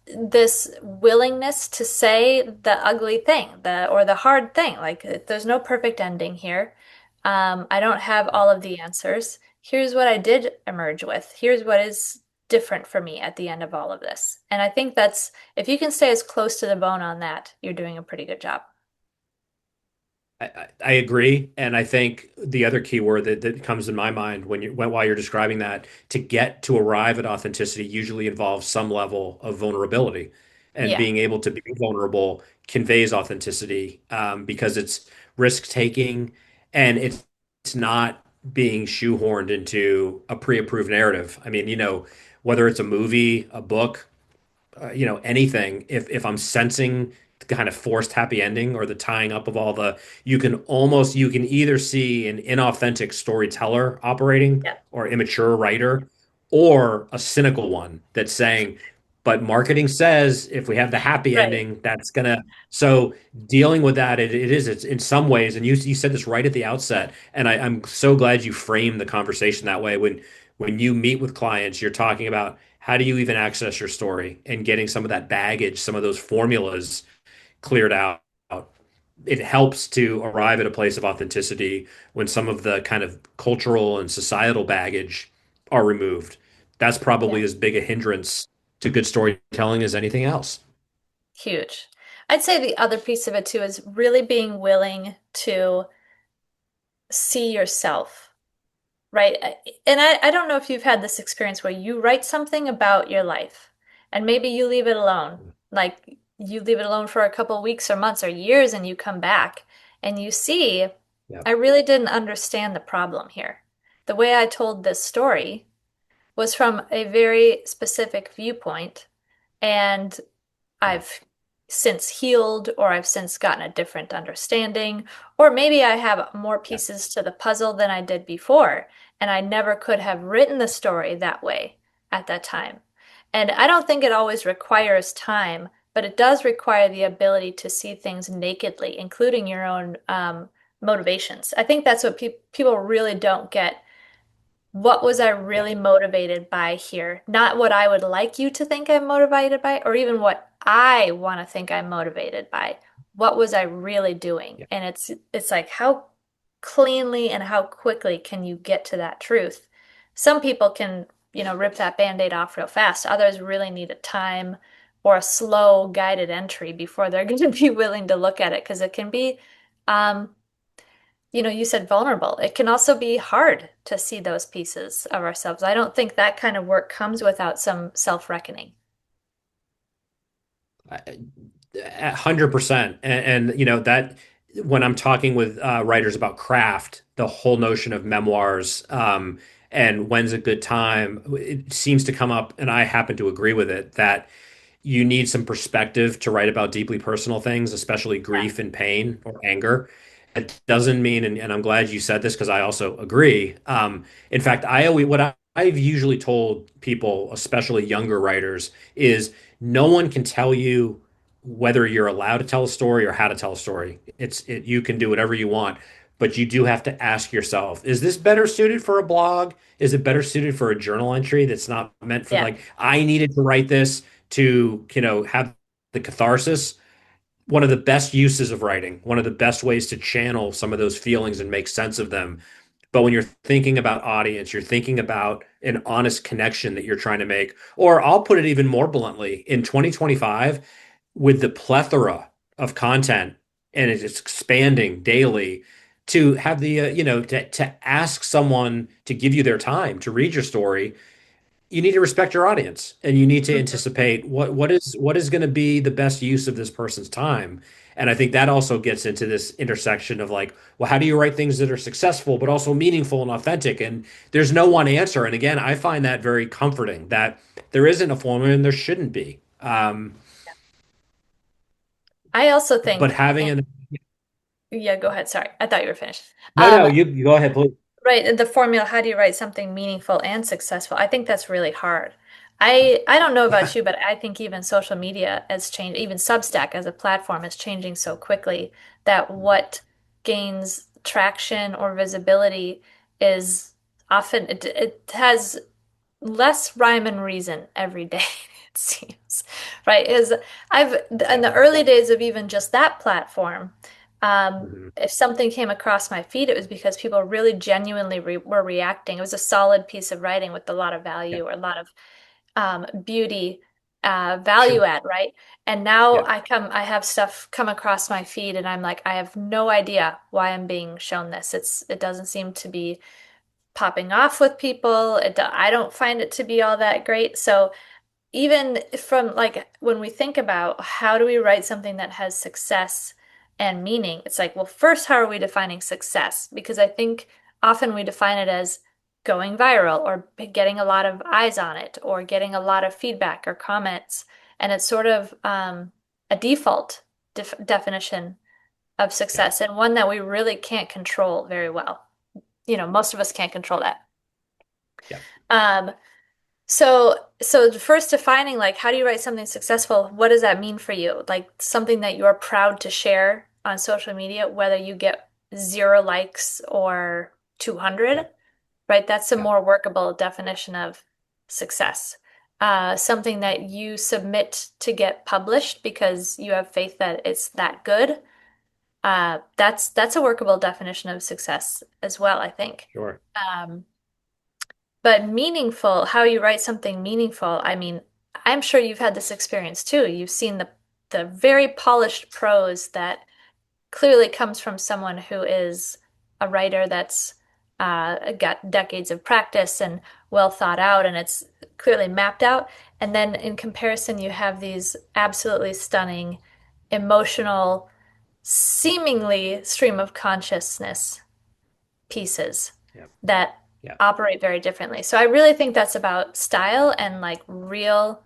this willingness to say the ugly thing, the hard thing. Like there's no perfect ending here. I don't have all of the answers. Here's what I did emerge with. Here's what is different for me at the end of all of this. And I think that's if you can stay as close to the bone on that, you're doing a pretty good job. I agree, and I think the other key word that comes in my mind while you're describing that to get to arrive at authenticity usually involves some level of vulnerability, and Yeah, being able to be vulnerable conveys authenticity because it's risk taking and it's not being shoehorned into a pre-approved narrative. I mean, whether it's a movie, a book, anything, if I'm sensing the kind of forced happy ending or the tying up of all the, you can either see an inauthentic storyteller operating yeah, or immature writer or a cynical one that's saying, but marketing says if we have the happy right. ending, that's gonna. So dealing with that, it's in some ways, and you said this right at the outset, and I'm so glad you framed the conversation that way. When you meet with clients, you're talking about how do you even access your story and getting some of that baggage, some of those formulas cleared out. It helps to arrive at a place of authenticity when some of the kind of cultural and societal baggage are removed. That's Yeah, probably as big a hindrance to good storytelling as anything else. huge. I'd say the other piece of it too is really being willing to see yourself. Right. And I don't know if you've had this experience where you write something about your life and maybe you leave it alone. Like you leave it alone for a couple weeks or months or years and you come back and you see, Yeah, I really didn't understand the problem here. The way I told this story was from a very specific viewpoint, and yeah, I've since healed, or I've since gotten a different understanding, or maybe I have more yeah, pieces to the puzzle than I did before, and I never could have written the story that way at that time. And I don't think it always requires time, but it does require the ability to see things nakedly, including your own motivations. I think that's what people really don't get. What was I yeah. really motivated by here? Not what I would like you to think I'm motivated by, or even what I want to think I'm motivated by. what was I really doing? Yeah. And it's like how cleanly and how quickly can you get to that truth? Some people can, rip that band-aid off real fast. Others really need a time or a slow guided entry before they're going to be willing to look at it because it can be um, you said vulnerable. It can also be hard to see those pieces of ourselves. I don't think that kind of work comes without some self-reckoning. 100%. And that when I'm talking with writers about craft, the whole notion of memoirs, and when's a good time, it seems to come up, and I happen to agree with it, that you need some perspective to write about deeply personal things, especially Yeah. grief and pain or anger. It doesn't mean, and I'm glad you said this because I also agree. In fact, I've usually told people, especially younger writers, is no one can tell you whether you're allowed to tell a story or how to tell a story. You can do whatever you want, but you do have to ask yourself, is this better suited for a blog? Is it better suited for a journal entry that's not meant for Yeah. like I needed to write this to, have the catharsis? One of the best uses of writing, one of the best ways to channel some of those feelings and make sense of them. But when you're thinking about audience, you're thinking about an honest connection that you're trying to make. Or I'll put it even more bluntly, in 2025, with the plethora of content and it's expanding daily, to have the, to ask someone to give you their time to read your story, you need to respect your audience and you need to Mhm. anticipate what is going to be the best use of this person's time. And I think that also gets into this intersection of like, well, how do you write things that are successful but also meaningful and authentic? And there's no one answer. And again, I find that very comforting that there isn't a formula and there shouldn't be. I also But think, having an yeah, go ahead. Sorry. I thought you were finished. no, no, Um, you go ahead, please. right, the formula, how do you write something meaningful and successful? I think that's really hard. I don't know about Yeah, you, but I think even social media has changed, even Substack as a platform is changing so quickly that what gains traction or visibility is often it has less rhyme and reason every day, it seems, right? Is I've in yeah. the early days of even just that platform, Mhm. if something came across my feed, it was because people really genuinely were reacting. It was a solid piece of writing with a lot of Yeah, value or a lot of beauty, value sure. add, right? And now Yeah, I have stuff come across my feed, and I'm like, I have no idea why I'm being shown this. It doesn't seem to be popping off with people. I don't find it to be all that great. So even from like when we think about how do we write something that has success and meaning, it's like, well, first, how are we defining success? Because I think often we define it as going viral or getting a lot of eyes on it or getting a lot of feedback or comments. And it's sort of a default definition of yeah, success and one that we really can't control very well. Most of us can't control that. yeah. Um, so first defining like how do you write something successful? What does that mean for you? Like something that you're proud to share on social media, whether you get 0 likes or Yeah, 200, right? That's a yeah, more workable definition of success. Something that you submit to get published because you have faith that it's that good. That's a workable definition of success as well, I think. sure. Um, but meaningful, how you write something meaningful, I mean, I'm sure you've had this experience too. You've seen the very polished prose that clearly comes from someone who is a writer that's got decades of practice and well thought out, and it's clearly mapped out. And then in comparison, you have these absolutely stunning, emotional, seemingly stream of consciousness pieces Yeah, that yeah. operate very differently. So I really think that's about style and like real,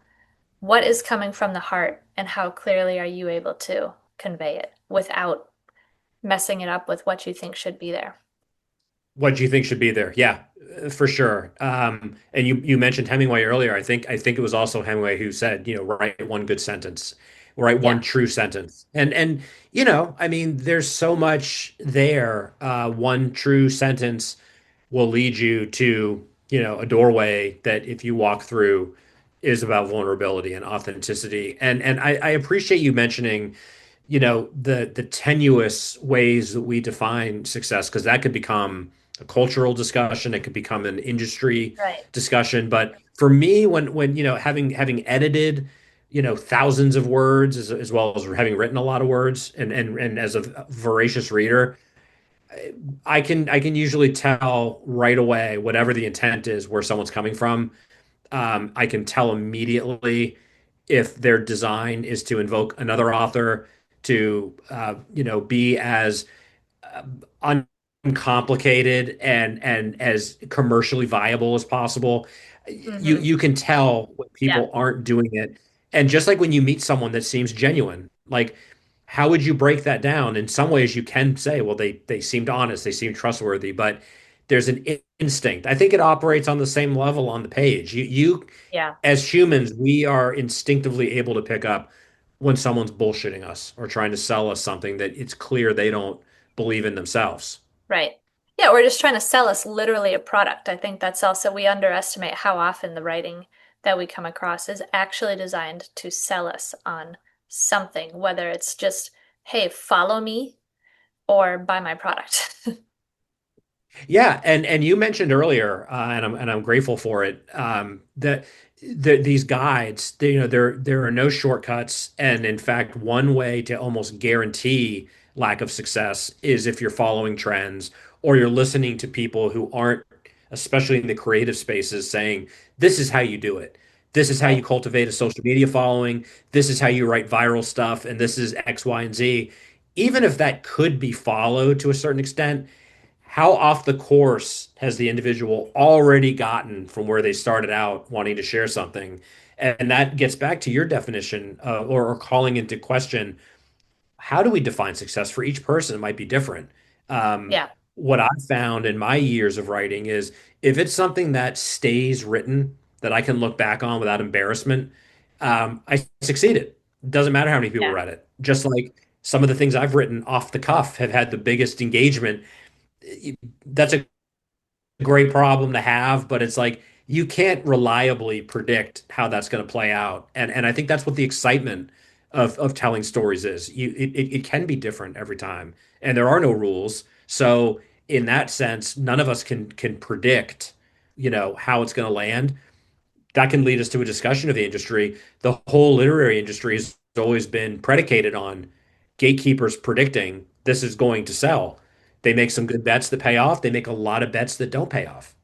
what is coming from the heart and how clearly are you able to convey it without messing it up with what you think should be there. What do you think should be there? Yeah, for sure. And you mentioned Hemingway earlier. I think it was also Hemingway who said, write one good sentence, write Yeah. one true sentence. And I mean, there's so much there. One true sentence will lead you to, a doorway that if you walk through is about vulnerability and authenticity. And I appreciate you mentioning the tenuous ways that we define success, because that could become a cultural discussion, it could become an industry Right. discussion. But for me, when having edited, thousands of words as well as having written a lot of words, and as a voracious reader, I can usually tell right away whatever the intent is, where someone's coming from. I can tell immediately if their design is to invoke another author, to be as uncomplicated and as commercially viable as possible. You Hmm. you can tell when Yeah. people aren't doing it. And just like when you meet someone that seems genuine, like how would you break that down? In some ways, you can say, well, they seemed honest, they seemed trustworthy, but there's an instinct. I think it operates on the same level on the page. You Yeah. as humans, we are instinctively able to pick up when someone's bullshitting us or trying to sell us something that it's clear they don't believe in themselves. Right. Yeah, we're just trying to sell us literally a product. I think that's also, we underestimate how often the writing that we come across is actually designed to sell us on something, whether it's just, hey, follow me or buy my product. Yeah, and you mentioned earlier, and I'm grateful for it. That these guides, there are no shortcuts, and in fact, one way to almost guarantee lack of success is if you're following trends or you're listening to people who aren't, especially in the creative spaces, saying this is how you do it. This is how Right. you cultivate a social media following. This is how you write viral stuff, and this is X, Y, and Z. Even if that could be followed to a certain extent, how off the course has the individual already gotten from where they started out wanting to share something? And that gets back to your definition, or calling into question, how do we define success for each person? It might be different. Um, Yeah. what I've found in my years of writing is if it's something that stays written that I can look back on without embarrassment, I succeeded. It doesn't matter how many people Yeah. read it. Just like some of the things I've written off the cuff have had the biggest engagement. That's a great problem to have, but it's like you can't reliably predict how that's going to play out. And I think that's what the excitement of telling stories is. It can be different every time, and there are no rules. So in that sense, none of us can predict, how it's going to land. That can lead us to a discussion of the industry. The whole literary industry has always been predicated on gatekeepers predicting this is going to sell. They make some good bets that pay off. They make a lot of bets that don't pay off.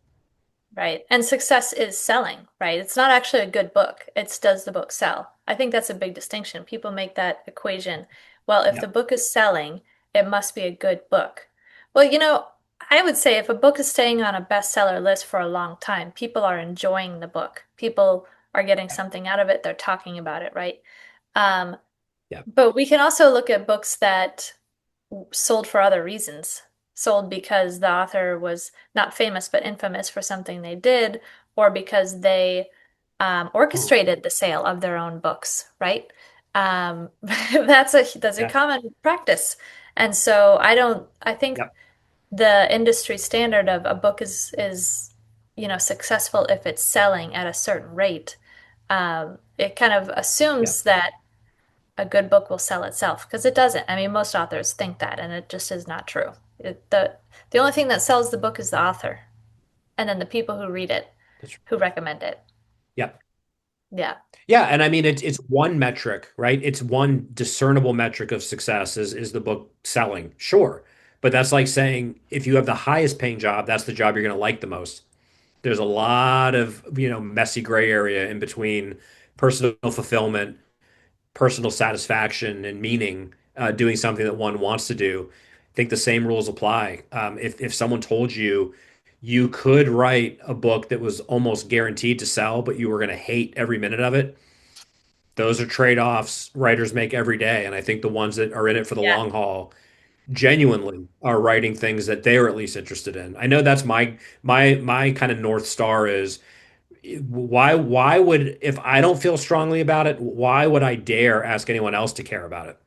Right. And success is selling, right? It's not actually a good book. It's does the book sell? I think that's a big distinction. People make that equation. Well, if the Yep. book is selling, it must be a good book. Well, I would say if a book is staying on a bestseller list for a long time, people are enjoying the book. People are getting something out of it. They're talking about it, right? Um, Yep. but we can also look at books that sold for other reasons. Sold because the author was not famous but infamous for something they did, or because they orchestrated the sale of their own books, right? That's a Yeah. common practice. And so I think Yep. the industry standard of a book is successful if it's selling at a certain rate. It kind of Yep. assumes that a good book will sell itself because it doesn't. I mean, most authors think that, and it just is not true. The only thing that sells the book is the author, and then the people who read it, That's, who recommend it. yep. Yeah, Yeah, and I mean it's one metric, right? It's one discernible metric of success is the book selling. Sure. But that's like saying if you have the highest paying job, that's the job you're going to like the most. There's a lot of, messy gray area in between personal fulfillment, personal satisfaction, and meaning, doing something that one wants to do. I think the same rules apply. If someone told you you could write a book that was almost guaranteed to sell, but you were going to hate every minute of it, those are trade-offs writers make every day. And I think the ones that are in it for the yeah, long haul genuinely are writing things that they're at least interested in. I know that's my kind of North Star is why would if I don't feel strongly about it, why would I dare ask anyone else to care about it?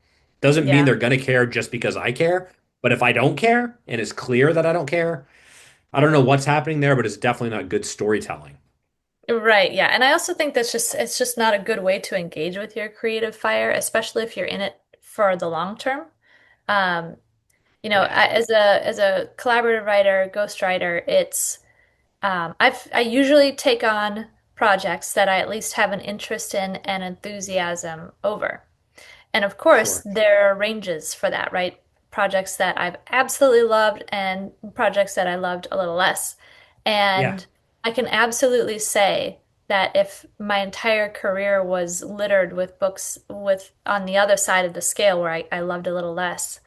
Doesn't mean yeah. they're going to care just because I care, but if I don't care and it's clear that I don't care, I don't know what's happening there, but it's definitely not good storytelling. Right, yeah. And I also think it's just not a good way to engage with your creative fire, especially if you're in it for the long term. Um, Yeah, as a collaborative writer, ghostwriter, it's I usually take on projects that I at least have an interest in and enthusiasm over. And of course, sure. there are ranges for that, right? Projects that I've absolutely loved and projects that I loved a little less. Yeah, And I can absolutely say that if my entire career was littered with books with on the other side of the scale where I loved a little less,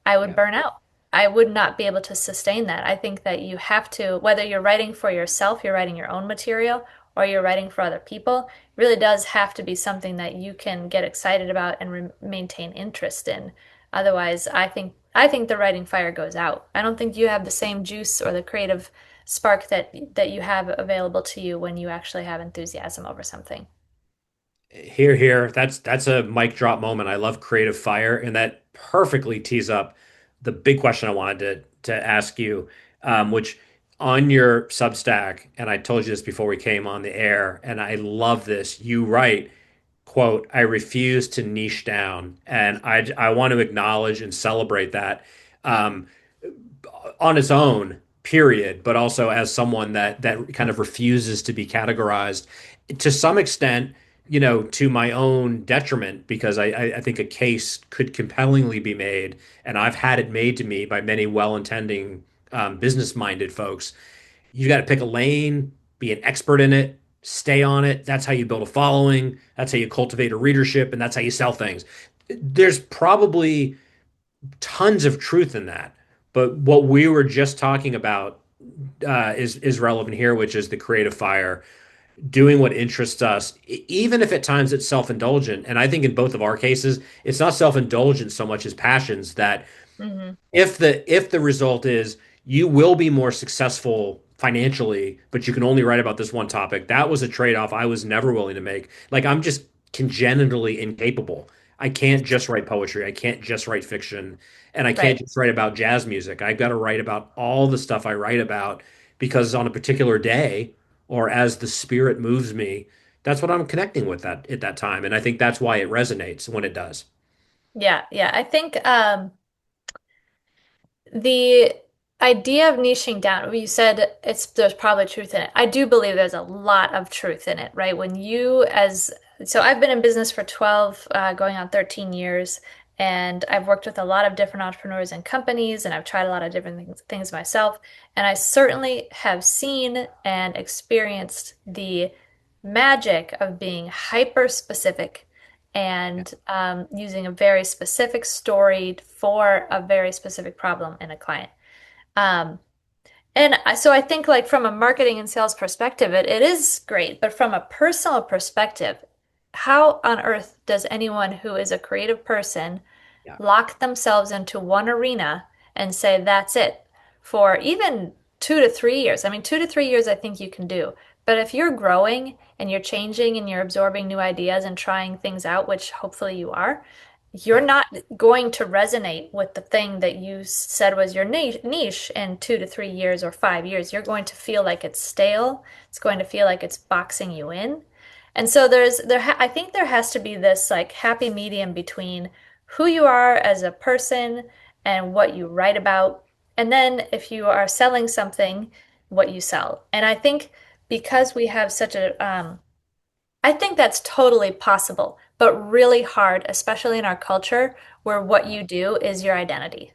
I would yeah. burn out. I would not be able to sustain that. I think that you have to, whether you're writing for yourself, you're writing your own material, or you're writing for other people, it really does have to be something that you can get excited about and maintain interest in. Otherwise, I think the writing fire goes out. I don't think you have the same juice or the creative spark that you have available to you when you actually have enthusiasm over something. Here, here. That's a mic drop moment. I love creative fire, and that perfectly tees up the big question I wanted to ask you, which on your Substack, and I told you this before we came on the air, and I love this. You write, quote, "I refuse to niche down," and I want to acknowledge and celebrate that. Um, on its own, period, but also as someone that kind of refuses to be categorized to some extent, to my own detriment, because I think a case could compellingly be made, and I've had it made to me by many well-intending business-minded folks. You got to pick a lane, be an expert in it, stay on it. That's how you build a following. That's how you cultivate a readership, and that's how you sell things. There's probably tons of truth in that. But what we were just talking about is relevant here, which is the creative fire, doing what interests us, even if at times it's self-indulgent. And I think in both of our cases, it's not self-indulgent so much as passions that Hmm. if the result is you will be more successful financially, but you can only write about this one topic, that was a trade-off I was never willing to make. Like I'm just congenitally incapable. I can't just write poetry. I can't just write fiction, and I can't Right. just write about jazz music. I've got to write about all the stuff I write about because on a particular day or as the spirit moves me, that's what I'm connecting with that at that time. And I think that's why it resonates when it does. Yeah, yeah. I think the idea of niching down, you said there's probably truth in it. I do believe there's a lot of truth in it, right? So I've been in business for 12, going on 13 years, and I've worked with a lot of different entrepreneurs and companies, and I've tried a lot of different things myself. And I certainly have seen and experienced the magic of being hyper specific and using a very specific story for a very specific problem in a client. Um, so I think like from a marketing and sales perspective, it is great, but from a personal perspective, how on earth does anyone who is a creative person Yeah, lock themselves into one arena and say that's it for even 2 to 3 years? I mean, 2 to 3 years, I think you can do. But if you're growing and you're changing and you're absorbing new ideas and trying things out, which hopefully you are, you're yeah, not going to resonate with the thing that you said was your niche in 2 to 3 years or 5 years. You're going to feel like it's stale. It's going to feel like it's boxing you in. And so I think there has to be this like happy medium between who you are as a person and what you write about. And then if you are selling something, what you sell. And I think because we have I think that's totally possible, but really hard, especially in our culture where what yeah, you do is your identity.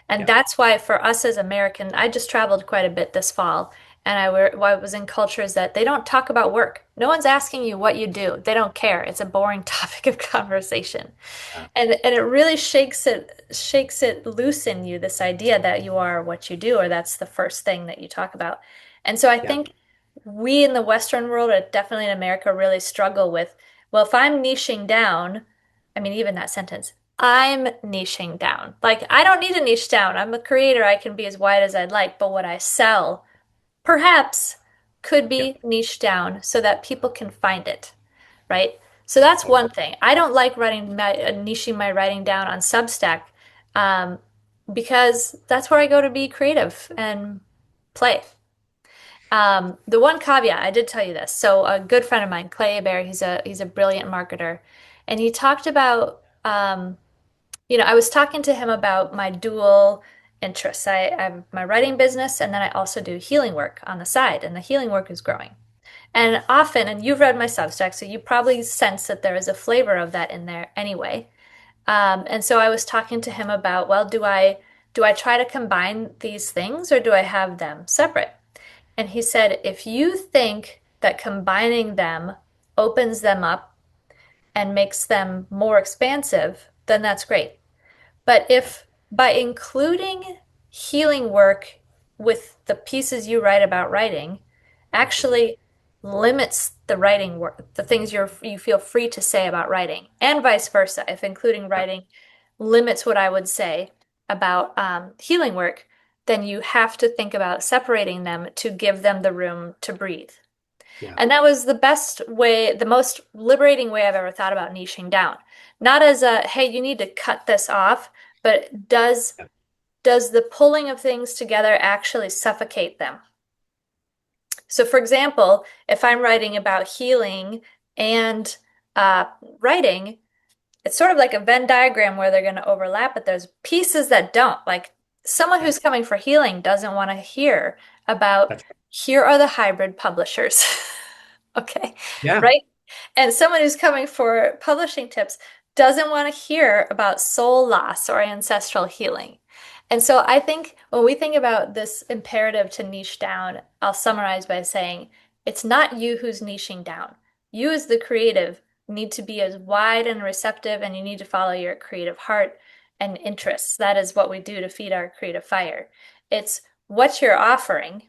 And yeah, that's why for us as American, I just traveled quite a bit this fall, and I was in cultures that they don't talk about work. No one's asking you what you do. They don't care. It's a boring topic of conversation. yeah, And it really shakes it loose in you, this idea that you are what you do, or that's the first thing that you talk about. And so I yeah, think we in the Western world, definitely in America, really struggle with, well, if I'm niching down, I mean, even that sentence, I'm niching down. Like, I don't need to niche down. I'm a creator. I can be as wide as I'd like, but what I sell perhaps could yeah, be niched down so that people can find it, right? So that's totally. one thing. I don't like niching my writing down on Substack, um, because that's where I go to be creative and play. The one caveat, I did tell you this. So a good friend of mine, Clay Bear, he's a brilliant marketer, and he talked about I was talking to him about my dual interests. I have my writing business, and then I also do healing work on the side, and the healing work is growing. And often, and you've read my Substack, so you probably sense that there is a flavor of that in there anyway. And so I was talking to him about, well, do I try to combine these things or do I have them separate? And he said, if you think that combining them opens them up and makes them more expansive, then that's great. But if by including healing work with the pieces you write about writing actually limits the writing work, the things you feel free to say about writing, and vice versa, if including writing limits what I would say about healing work, then you have to think about separating them to give them the room to breathe. Yeah. And that was the best way, the most liberating way I've ever thought about niching down. Not as a, hey, you need to cut this off, but does the pulling of things together actually suffocate them? So, for example, if I'm writing about healing and uh, writing, it's sort of like a Venn diagram where they're going to overlap, but there's pieces that don't. Like someone Yeah. who's coming for healing doesn't want to hear about That's here are the hybrid publishers. Okay, yeah. right? And someone who's coming for publishing tips doesn't want to hear about soul loss or ancestral healing. And so I think when we think about this imperative to niche down, I'll summarize by saying it's not you who's niching down. You, as the creative, need to be as wide and receptive, and you need to follow your creative heart and interests. That is what we do to feed our creative fire. It's what you're offering,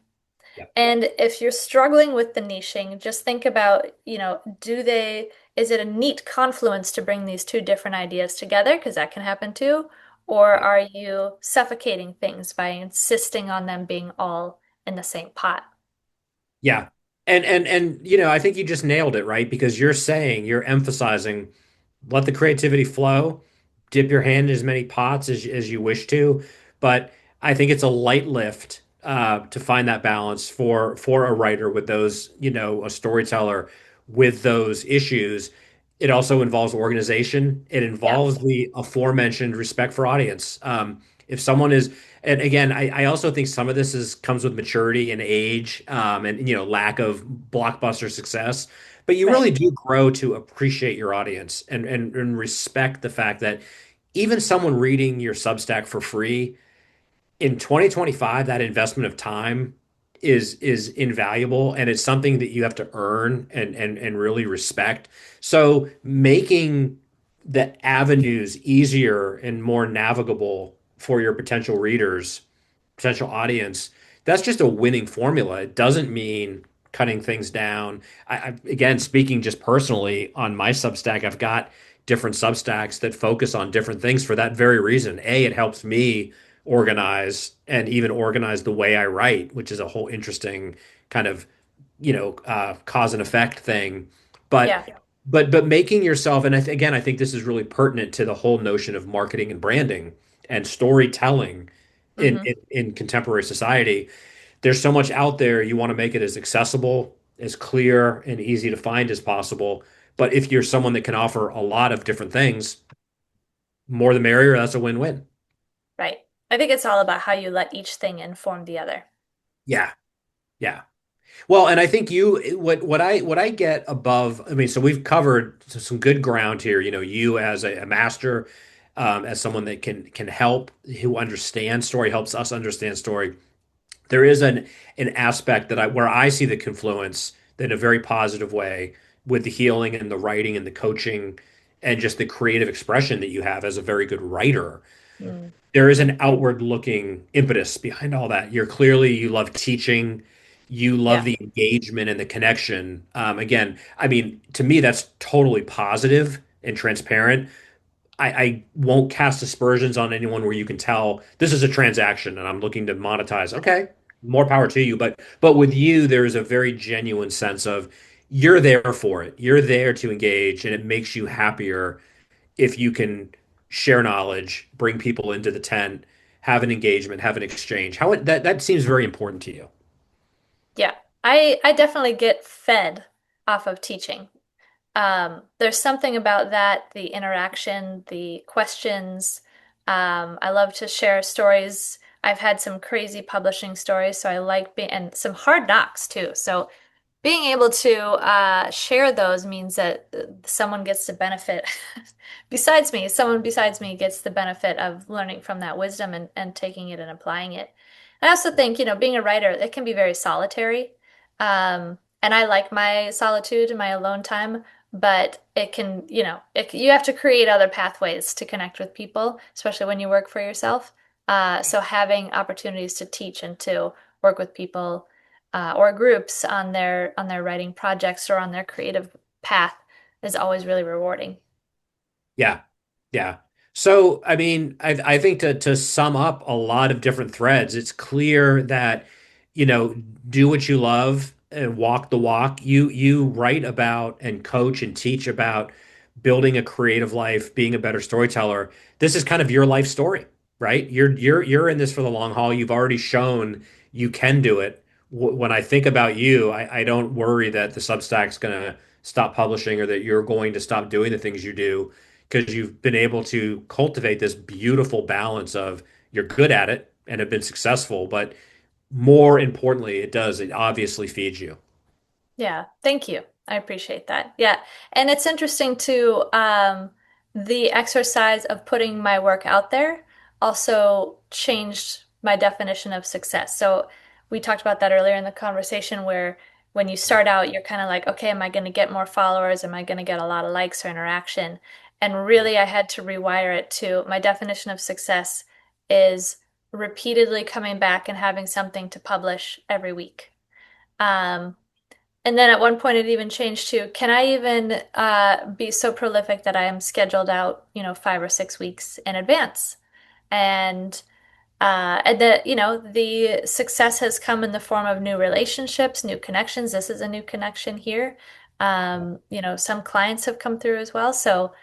Yeah. and if you're struggling with the niching, just think about, is it a neat confluence to bring these two different ideas together? Because that can happen too. Or Yeah. are you suffocating things by insisting on them being all in the same pot? Yeah. And I think you just nailed it, right? Because you're emphasizing let the creativity flow, dip your hand in as many pots as you wish to. But I think it's a light lift to find that balance for a writer with those, a storyteller with those issues. It also involves organization. It Yeah, involves the aforementioned respect for audience. If someone is, and again, I also think some of this is comes with maturity and age, and lack of blockbuster success. But you right. really do grow to appreciate your audience and respect the fact that even someone reading your Substack for free in 2025, that investment of time is invaluable and it's something that you have to earn and really respect. So making the avenues easier and more navigable for your potential readers, potential audience, that's just a winning formula. It doesn't mean cutting things down. Again, speaking just personally on my Substack, I've got different Substacks that focus on different things for that very reason. A, it helps me organize and even organize the way I write, which is a whole interesting kind of, cause and effect thing. But Yeah. but making yourself, and again, I think this is really pertinent to the whole notion of marketing and branding and storytelling in, Hmm. in in contemporary society. There's so much out there. You want to make it as accessible, as clear, and easy to find as possible. But if you're someone that can offer a lot of different things, more the merrier. That's a win-win. Right. I think it's all about how you let each thing inform the other. Yeah, yeah. Well, and I think what I get above, I mean, so we've covered some good ground here. You as a master, as someone that can help, who understands story, helps us understand story. There is an aspect that where I see the confluence in a very positive way with the healing and the writing and the coaching and just the creative expression that you have as a very good writer. Mm. There is an outward looking impetus behind all that. You love teaching, you love Yeah. the engagement and the connection. Again, I mean, to me, that's totally positive and transparent. I won't cast aspersions on anyone where you can tell this is a transaction and I'm looking to monetize. Okay, more power to you. But with you, there is a very genuine sense of you're there for it. You're there to engage, and it makes you happier if you can share knowledge, bring people into the tent, have an engagement, have an exchange. That seems very important to you. Yeah. I definitely get fed off of teaching. There's something about that, the interaction, the questions. I love to share stories. I've had some crazy publishing stories, so I like being, and some hard knocks too. So being able to share those means that someone gets to benefit besides me, someone besides me gets the benefit of learning from that wisdom and taking it and applying it. I also think, being a writer, it can be very solitary. And I like my solitude and my alone time, but it can, you have to create other pathways to connect with people, especially when you work for yourself. So having opportunities to teach and to work with people or groups on their writing projects or on their creative path is always really rewarding. Yeah. Yeah. So, I mean, I think to sum up a lot of different threads, it's clear that, you know, do what you love and walk the walk. You write about and coach and teach about building a creative life, being a better storyteller. This is kind of your life story, right? You're in this for the long haul. You've already shown you can do it. When I think about you, I don't worry that the Substack's going to stop publishing or that you're going to stop doing the things you do because you've been able to cultivate this beautiful balance of you're good at it and have been successful, but more importantly, it obviously feeds you. Yeah, thank you. I appreciate that. Yeah. And it's interesting too, the exercise of putting my work out there also changed my definition of success. So we talked about that earlier in the conversation where when you start out, you're kind of like, okay, am I going to get more followers? Am I going to get a lot of likes or interaction? And really, I had to rewire it to my definition of success is repeatedly coming back and having something to publish every week. Um, and then at one point, it even changed to, can I even be so prolific that I am scheduled out, 5 or 6 weeks in advance? And the success has come in the form of new relationships, new connections. This is a new connection here. Some clients have come through as well. So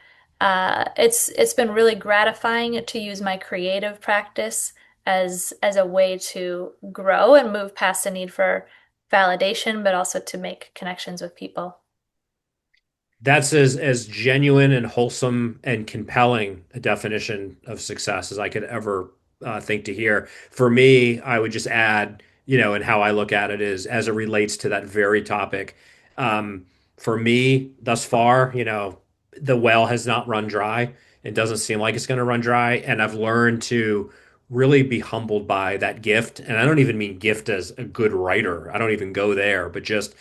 it's been really gratifying to use my creative practice as a way to grow and move past the need for validation, but also to make connections with people. That's as genuine and wholesome and compelling a definition of success as I could ever think to hear. For me, I would just add, and how I look at it is as it relates to that very topic. For me, thus far, the well has not run dry. It doesn't seem like it's going to run dry, and I've learned to really be humbled by that gift. And I don't even mean gift as a good writer. I don't even go there, but just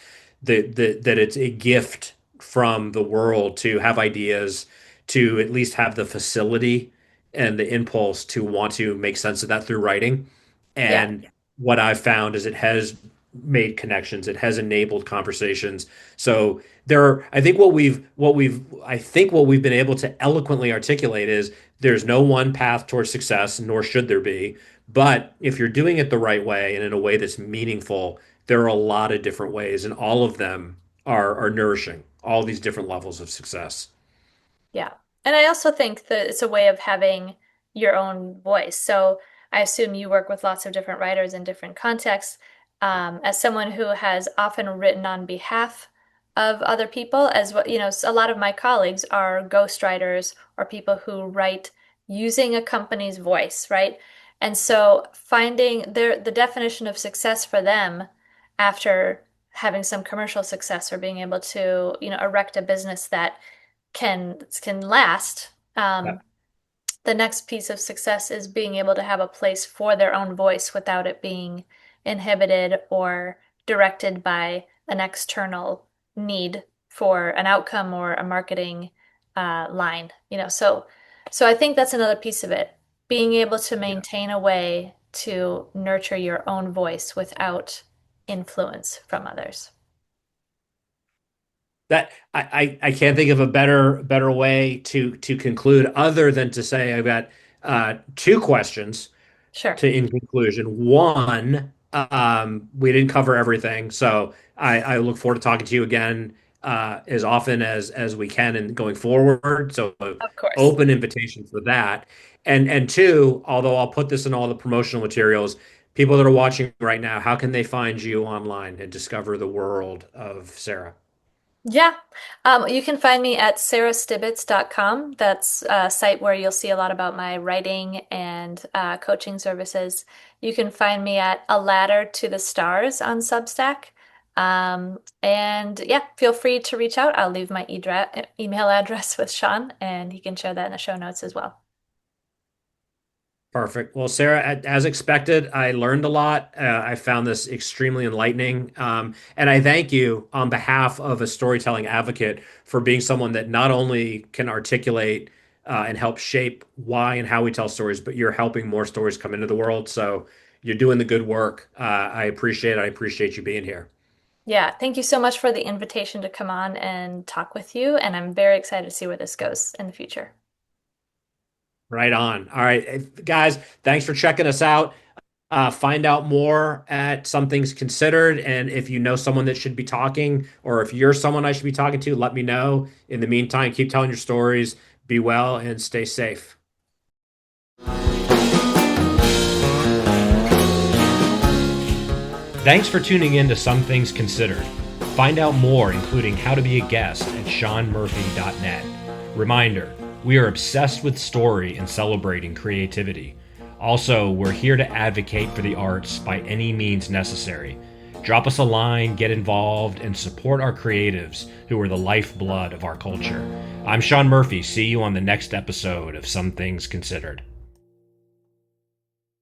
that it's a gift from the world to have ideas, to at least have the facility and the impulse to want to make sense of that through writing. Yeah, And what I've found is it has made connections, it has enabled conversations. So I think what we've been able to eloquently articulate is there's no one path towards success, nor should there be. But if you're doing it the right way and in a way that's meaningful, there are a lot of different ways, and all of them are nourishing all these different levels of success. yeah. And I also think that it's a way of having your own voice. So I assume you work with lots of different writers in different contexts. As someone who has often written on behalf of other people, as well, a lot of my colleagues are ghostwriters or people who write using a company's voice, right? And so finding the definition of success for them after having some commercial success or being able to, erect a business that can last. Yeah. The next piece of success is being able to have a place for their own voice without it being inhibited or directed by an external need for an outcome or a marketing line. So I think that's another piece of it. Being able to Yeah. maintain a way to nurture your own voice without influence from others. That I can't think of a better way to conclude other than to say I've got two questions Sure. to in conclusion. One, we didn't cover everything, so I look forward to talking to you again as often as we can and going forward. So Of course. open invitation for that. And two, although I'll put this in all the promotional materials, people that are watching right now, how can they find you online and discover the world of Sarah? Yeah. You can find me at sarastibitz.com. That's a site where you'll see a lot about my writing and coaching services. You can find me at A Ladder to the Stars on Substack. And yeah, feel free to reach out. I'll leave my email address with Sean, and he can share that in the show notes as well. Perfect. Well, Sarah, as expected, I learned a lot. I found this extremely enlightening. And I thank you on behalf of a storytelling advocate for being someone that not only can articulate and help shape why and how we tell stories, but you're helping more stories come into the world. So you're doing the good work. I appreciate it. I appreciate you being here. Yeah, thank you so much for the invitation to come on and talk with you, and I'm very excited to see where this goes in the future. Right on. All right, guys, thanks for checking us out. Find out more at Some Things Considered. And if you know someone that should be talking, or if you're someone I should be talking to, let me know. In the meantime, keep telling your stories, be well, and stay safe. Thanks for tuning in to Some Things Considered. Find out more, including how to be a guest, at seanmurphy.net. Reminder, we are obsessed with story and celebrating creativity. Also, we're here to advocate for the arts by any means necessary. Drop us a line, get involved, and support our creatives who are the lifeblood of our culture. I'm Sean Murphy. See you on the next episode of Some Things Considered.